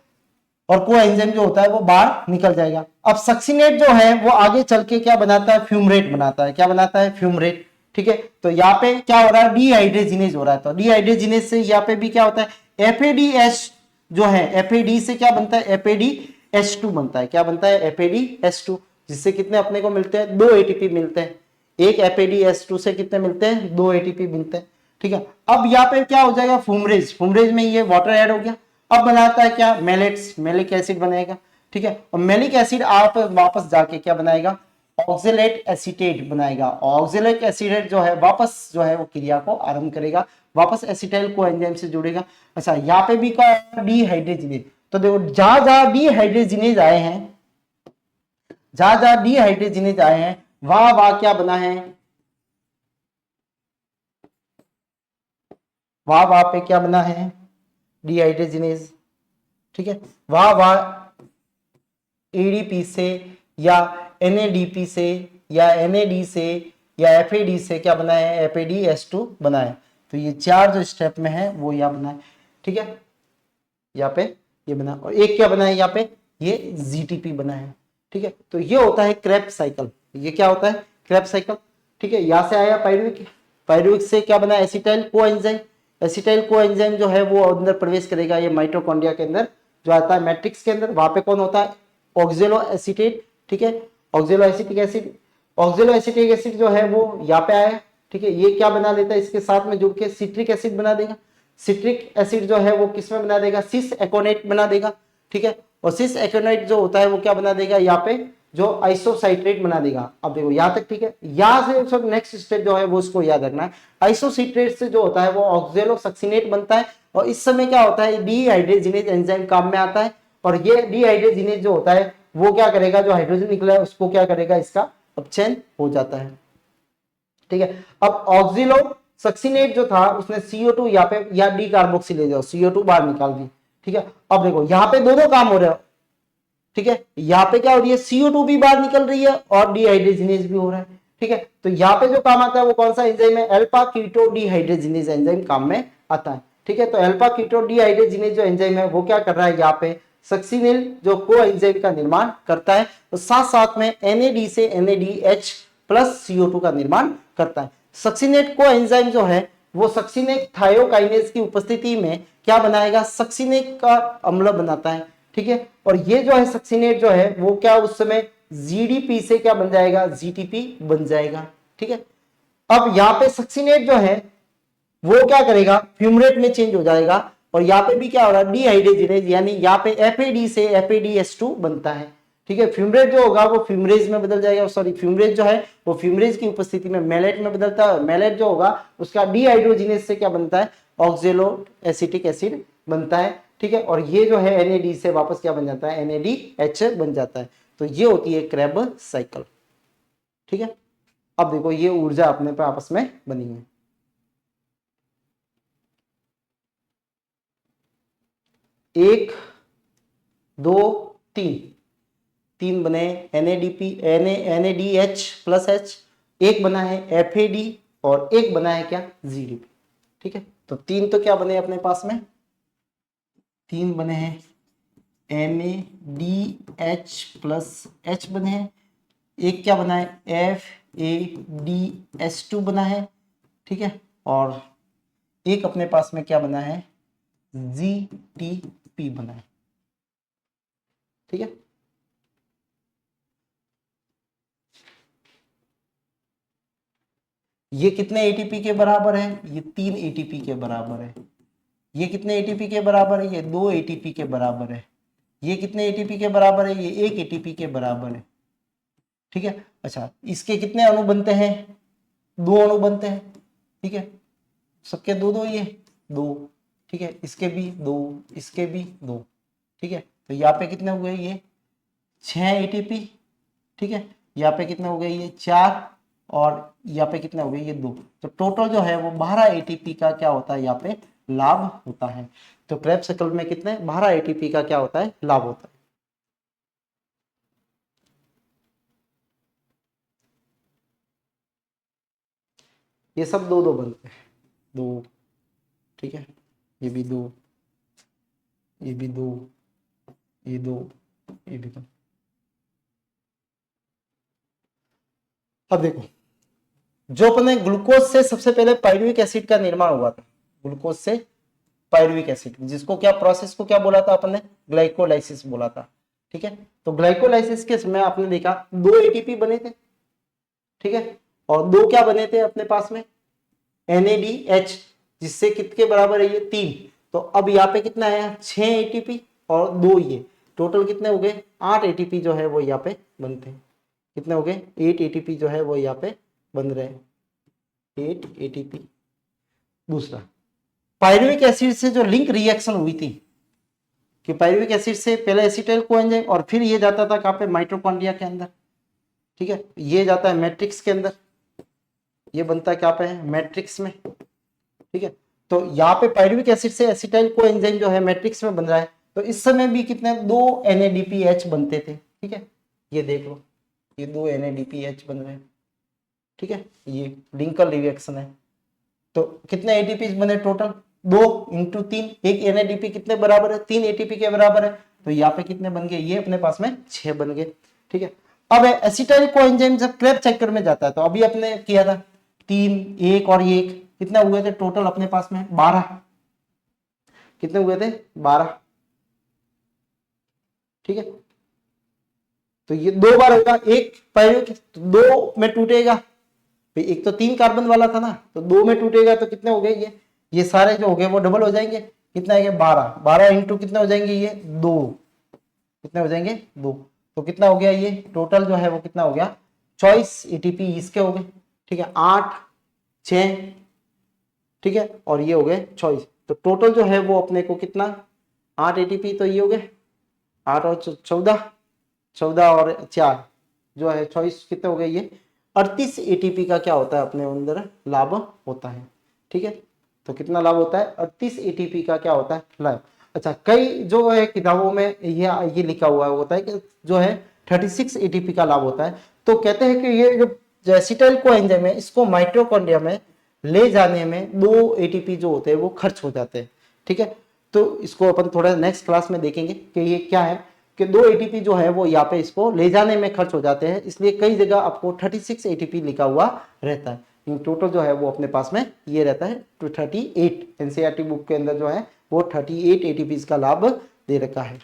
Speaker 1: और को एंजाइम जो होता है वो बाहर निकल जाएगा। अब सक्सिनेट जो है वो आगे चल के क्या बनाता है, फ्यूमरेट बनाता है, क्या बनाता है, फ्यूमरेट, ठीक है। तो यहाँ पे क्या हो रहा है, डीहाइड्रोजिनेज हो रहा है, तो डीहाइड्रोजिनेज से यहाँ पे भी क्या होता है, FADH जो है, FAD से क्या बनता है, FADH2 बनता है, क्या बनता है, FADH2, जिससे कितने अपने को मिलते हैं, 2 ATP मिलते हैं, एक FADH2 से कितने मिलते हैं, 2 ATP मिलते हैं, ठीक है। अब यहाँ पे क्या हो जाएगा, फुमरेज में ये वाटर ऐड हो गया, अब बनाता है क्या, मेलिक एसिड बनाएगा, ठीक है, और मेलिक एसिड आप वापस जाके क्या बनाएगा, ऑक्जेलेट एसीटेट बनाएगा। ऑक्जेलिक एसिड जो है वापस जो है वो क्रिया को आरंभ करेगा, वापस एसिटाइल को एंजाइम से जुड़ेगा। अच्छा, यहाँ पे भी क्या, डीहाइड्रोजिनेज, तो देखो जहां जहां डीहाइड्रोजिनेज आए हैं, वहां क्या बना है, वहां पे क्या बना है, डिहाइड्रोजिनेज, ठीक है। वहां एडीपी से या एनएडीपी से या एनएडी से या एफएडी से क्या बना है, एफएडीएस2 बना है। तो ये चार जो स्टेप में है वो यहाँ बना है, ठीक है। यहाँ पे ये बना, और एक क्या बना है यहाँ पे, ये जीटीपी बना है, ठीक है। तो ये होता है क्रेब्स साइकिल, ये क्या होता है, क्रेब्स साइकिल, ठीक है। यहाँ से आया पायरुविक, पायरुविक से क्या बना, एसिटाइल कोएंजाइम, एसिटाइल कोएंजाइम जो है वो अंदर प्रवेश करेगा, ये माइटोकॉन्ड्रिया के अंदर जो आता है मैट्रिक्स के अंदर। वहां पे कौन होता है, ऑक्जेलो एसिटेट, ठीक है, ऑक्जेलो एसिटिक एसिड। ऑक्जेलो एसिटिक एसिड जो है वो यहाँ पे आया, ठीक है। ये क्या बना देता है, इसके साथ में जुड़ के सिट्रिक एसिड बना देगा। सिट्रिक एसिड जो है वो किसमें बना देगा, सिस एकोनेट बना देगा, ठीक है। और सिस एकोनेट जो होता है वो क्या बना देगा, यहाँ पे जो आइसोसाइट्रेट बना देगा। अब देखो यहाँ तक, ठीक है। यहाँ से सब नेक्स्ट स्टेप जो है वो उसको याद रखना है। आइसोसाइट्रेट से जो होता है वो ऑक्जेलोसक्सिनेट बनता है, और इस समय क्या होता है, डीहाइड्रोजिनेज एंजाइम काम में आता है। और ये डीहाइड्रोजिनेज जो होता है वो क्या करेगा, जो हाइड्रोजन निकला है उसको क्या करेगा, इसका अपचयन हो जाता है, ठीक है। अब ऑक्सिलो सक्सिनेट जो था उसने CO2 यहाँ पे या डी कार्बोक्सिल ले जाओ, CO2 बाहर निकाल दी, ठीक है। अब देखो यहाँ पे दोनों काम हो रहे हैं, ठीक है। यहाँ पे क्या हो रही है, CO2 भी बाहर निकल रही है और डिहाइड्रोजिनेज भी हो रहा है, ठीक है। तो यहाँ पे जो काम आता है वो कौन सा एंजाइम है, अल्फा कीटो डिहाइड्रोजिनेज एंजाइम काम में आता है, ठीक है। तो अल्फा कीटो डिहाइड्रोजिनेज जो एंजाइम है वो क्या कर रहा है, यहाँ पे सक्सिनिल जो को एंजाइम का निर्माण करता है, तो साथ साथ में NAD से NADH प्लस CO2 का निर्माण करता है। सक्सिनेट को एंजाइम जो है वो सक्सिनेट थायोकाइनेज की उपस्थिति में क्या बनाएगा, सक्सिनेट का अम्ल बनाता है, ठीक है। और ये जो है सक्सिनेट जो है वो क्या उस समय जीडीपी से क्या बन जाएगा, जीटीपी बन जाएगा, ठीक है। अब यहाँ पे सक्सिनेट जो है वो क्या करेगा, फ्यूमरेट में चेंज हो जाएगा, और यहाँ पे भी क्या हो रहा है, डीहाइड्रोजिनेज, यानी यहाँ पे एफएडी से एफएडीएस2 बनता है, ठीक है। फ्यूमरेट जो होगा वो फ्यूमरेज में बदल जाएगा, सॉरी फ्यूमरेज जो है वो फ्यूमरेज की उपस्थिति में मेलेट में बदलता है। मेलेट जो होगा उसका डीहाइड्रोजिनेज से क्या बनता है, ऑक्जेलो एसिटिक एसिड बनता है, ठीक है। और ये जो है NAD से वापस क्या बन जाता है, NADH बन जाता है। तो ये होती है क्रेब साइकिल, ठीक है। अब देखो ये ऊर्जा अपने पे आपस में बनी है, 1 2 3, 3 बने NADP NADH प्लस H, एक बना है FAD और एक बना है क्या, GDP, ठीक है। तो 3 तो क्या बने अपने पास में, 3 बने हैं NADH प्लस H बने हैं, एक क्या बना है FADS2 बना है, ठीक है। और एक अपने पास में क्या बना है, GTP बना है, ठीक है। ये कितने ATP के बराबर है, ये 3 ATP के बराबर है। ये कितने ATP के बराबर है, ये 2 ATP के बराबर है। ये कितने ATP के बराबर है, ये 1 ATP के बराबर है, ठीक है। अच्छा, इसके कितने अणु बनते हैं, 2 अणु बनते हैं, ठीक है। सबके 2 2, ये 2, ठीक है। इसके भी 2, इसके भी 2, ठीक है। तो यहाँ पे कितने हो गए, ये 6 ATP, ठीक है। यहाँ पे कितने हो गए, ये 4, और यहाँ पे कितने हो गए, ये 2। तो टोटल जो है वो 12 ATP का क्या होता है, यहाँ पे लाभ होता है। तो क्रेब्स साइकिल में कितने, 12 ATP का क्या होता है, लाभ होता है। ये सब 2 2 बनते हैं, 2, ठीक है। ये भी 2, ये भी 2, ये 2, ये भी 2। अब देखो, जो अपने ग्लूकोज से सबसे पहले पायरुविक एसिड का निर्माण हुआ था, ग्लूकोज से पायरुविक एसिड, जिसको क्या प्रोसेस को क्या बोला था अपने, ग्लाइकोलाइसिस बोला था, ठीक है। तो ग्लाइकोलाइसिस के समय आपने देखा 2 ATP बने थे, ठीक है। और 2 क्या बने थे अपने पास में, NADH, जिससे कितने बराबर है, ये 3। तो अब यहाँ पे कितना है, 6 ATP और 2 ये, टोटल कितने हो गए, 8 ATP जो है वो यहाँ पे बनते हैं। कितने हो गए, 8 ATP जो है वो यहाँ पे बन रहे हैं, 8 ATP। दूसरा, पायरुविक एसिड से जो लिंक रिएक्शन हुई थी, कि पायरुविक एसिड से पहले एसिटाइल कोएंजाइम और फिर ये जाता था कहाँ पे, माइटोकॉन्ड्रिया के अंदर, ठीक है। ये जाता है मैट्रिक्स के अंदर, ये बनता है क्या पे है, मैट्रिक्स में, ठीक है। तो यहाँ पे पायरुविक एसिड से एसिटाइल कोएंजाइम जो है मैट्रिक्स में बन रहा है, तो इस समय भी कितने 2 NADPH बनते थे, ठीक है, ये देख लो, ये 2 NADPH बन रहे हैं, ठीक है, ये लिंकर रिएक्शन है। तो कितने एटीपी बने टोटल, 2 × 3, एक NADP कितने बराबर है, 3 ATP के बराबर है, तो यहाँ पे कितने बन गए, ये अपने पास में 6 बन गए, ठीक है। अब एसिटाइल कोएंजाइम जब क्रेब चक्कर में जाता है, तो अभी अपने किया था 3, 1 और 1 कितने हुए थे टोटल अपने पास में 12, कितने हुए थे 12, ठीक है। तो ये 2 बार होगा, एक पायरुविक 2 में टूटेगा, एक तो 3 कार्बन वाला था ना, तो 2 में टूटेगा तो कितने हो गए, ये सारे जो हो गए वो डबल हो जाएंगे, कितना है 12, 12 इंटू कितने हो जाएंगे, ये 2, कितने हो जाएंगे 2, तो कितना हो गया, ये टोटल जो है वो कितना हो गया 24 एटीपी इसके हो गए, ठीक है, 8 6, ठीक है, और ये हो गए 24, तो टोटल जो है वो अपने को कितना 8 एटीपी, तो ये हो गए 8 और 14, 14 और 4 जो है 24, कितने हो गए, ये 38 एटीपी का क्या होता है अपने अंदर लाभ होता है, ठीक है। तो कितना लाभ होता है 38 एटीपी का क्या होता है लाभ। अच्छा, कई जो है किताबों में ये लिखा हुआ होता है कि जो है 36 एटीपी का लाभ होता है। तो कहते हैं कि ये जो एसिटाइल कोएंजाइम है, इसको माइटोकॉन्ड्रिया में ले जाने में 2 एटीपी जो होते हैं वो खर्च हो जाते हैं, ठीक है। तो इसको अपन थोड़ा नेक्स्ट क्लास में देखेंगे कि ये क्या है, कि 2 एटीपी जो है वो यहाँ पे इसको ले जाने में खर्च हो जाते हैं, इसलिए कई जगह आपको 36 एटीपी लिखा हुआ रहता है। टोटल जो है वो अपने पास में ये रहता है 38, एनसीईआरटी बुक के अंदर जो है वो 38 एटीपी का लाभ दे रखा है।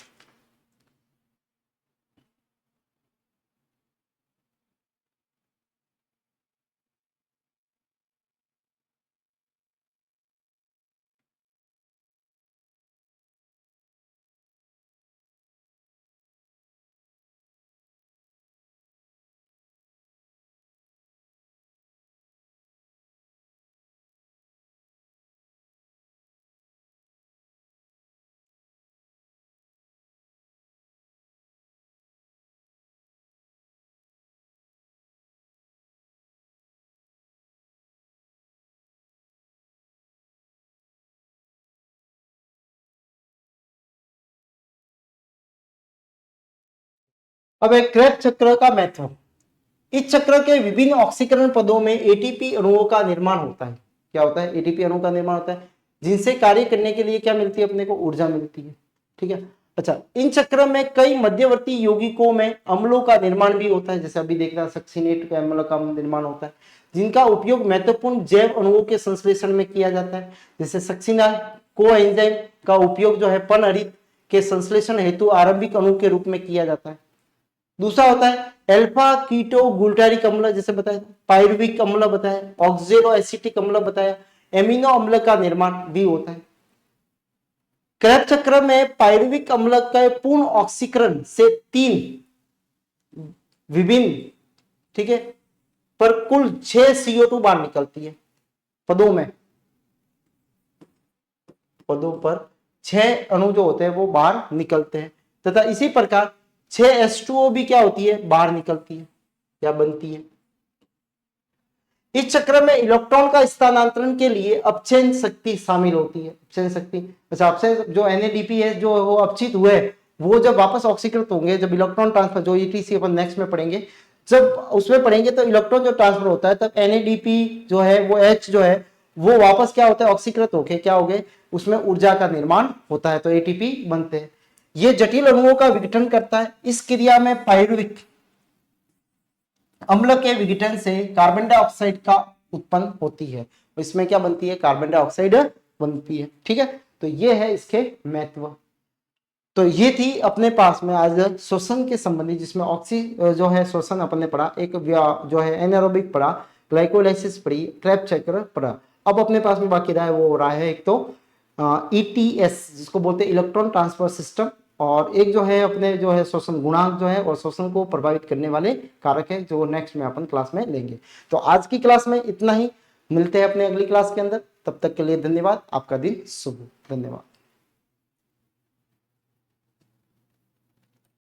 Speaker 1: अब एक क्रेब चक्र का महत्व, इस चक्र के विभिन्न ऑक्सीकरण पदों में एटीपी अणुओं का निर्माण होता है। क्या होता है, एटीपी अणु का निर्माण होता है, जिनसे कार्य करने के लिए क्या मिलती है अपने को, ऊर्जा मिलती है, ठीक है। अच्छा, इन चक्र में कई मध्यवर्ती यौगिकों में अम्लों का निर्माण भी होता है, जैसे अभी देखना सक्सिनेट के अम्ल का निर्माण होता है, जिनका उपयोग महत्वपूर्ण जैव अणुओं के संश्लेषण में किया जाता है। जैसे सक्सिना कोएंजाइम का उपयोग जो है पनहरित के संश्लेषण हेतु आरंभिक अणु के रूप में किया जाता है। दूसरा होता है अल्फा कीटो ग्लूटारिक अम्ल, जैसे बताया, पायरुविक अम्ल बताया, ऑक्जेलो एसिटिक अम्ल बताया, एमिनो अम्ल का निर्माण भी होता है। क्रेब चक्र में पायरुविक अम्ल के पूर्ण ऑक्सीकरण से 3 विभिन्न, ठीक है, पर कुल 6 CO2 बाहर निकलती है पदों में, पदों पर 6 अणु जो होते हैं वो बाहर निकलते हैं, तथा इसी प्रकार 6 H2O भी क्या होती है, बाहर निकलती है या बनती है। इस चक्र में इलेक्ट्रॉन का स्थानांतरण के लिए अपचयन शक्ति शामिल होती है, अपचयन शक्ति। अच्छा, अपचयन जो NADP है जो वो अपचित हुए, वो जब वापस ऑक्सीकृत होंगे, जब इलेक्ट्रॉन ट्रांसफर, जो ETC अपन नेक्स्ट में पढ़ेंगे, जब उसमें पढ़ेंगे, तो इलेक्ट्रॉन जो ट्रांसफर होता है तब NADP जो है वो H जो है वो वापस क्या होता है, ऑक्सीकृत होके क्या हो गए, उसमें ऊर्जा का निर्माण होता है, तो ATP बनते हैं। ये जटिल अणुओं का विघटन करता है। इस क्रिया में पायरुविक अम्ल के विघटन से कार्बन डाइऑक्साइड का उत्पन्न होती है, इसमें क्या बनती है, कार्बन डाइऑक्साइड बनती है, ठीक है। तो ये है इसके महत्व। तो ये थी अपने पास में आज श्वसन के संबंधी, जिसमें ऑक्सी जो है श्वसन अपन ने पढ़ा, एक जो है एनारोबिक पढ़ा, ग्लाइकोलाइसिस पढ़ी, क्रेब चक्र पढ़ा। अब अपने पास में बाकी रहा है वो रहा है एक तो ETS जिसको बोलते हैं इलेक्ट्रॉन ट्रांसफर सिस्टम, और एक जो है अपने जो है श्वसन गुणांक जो है और श्वसन को प्रभावित करने वाले कारक है, जो नेक्स्ट में अपन क्लास में लेंगे। तो आज की क्लास में इतना ही, मिलते हैं अपने अगली क्लास के अंदर, तब तक के लिए धन्यवाद, आपका दिन शुभ, धन्यवाद।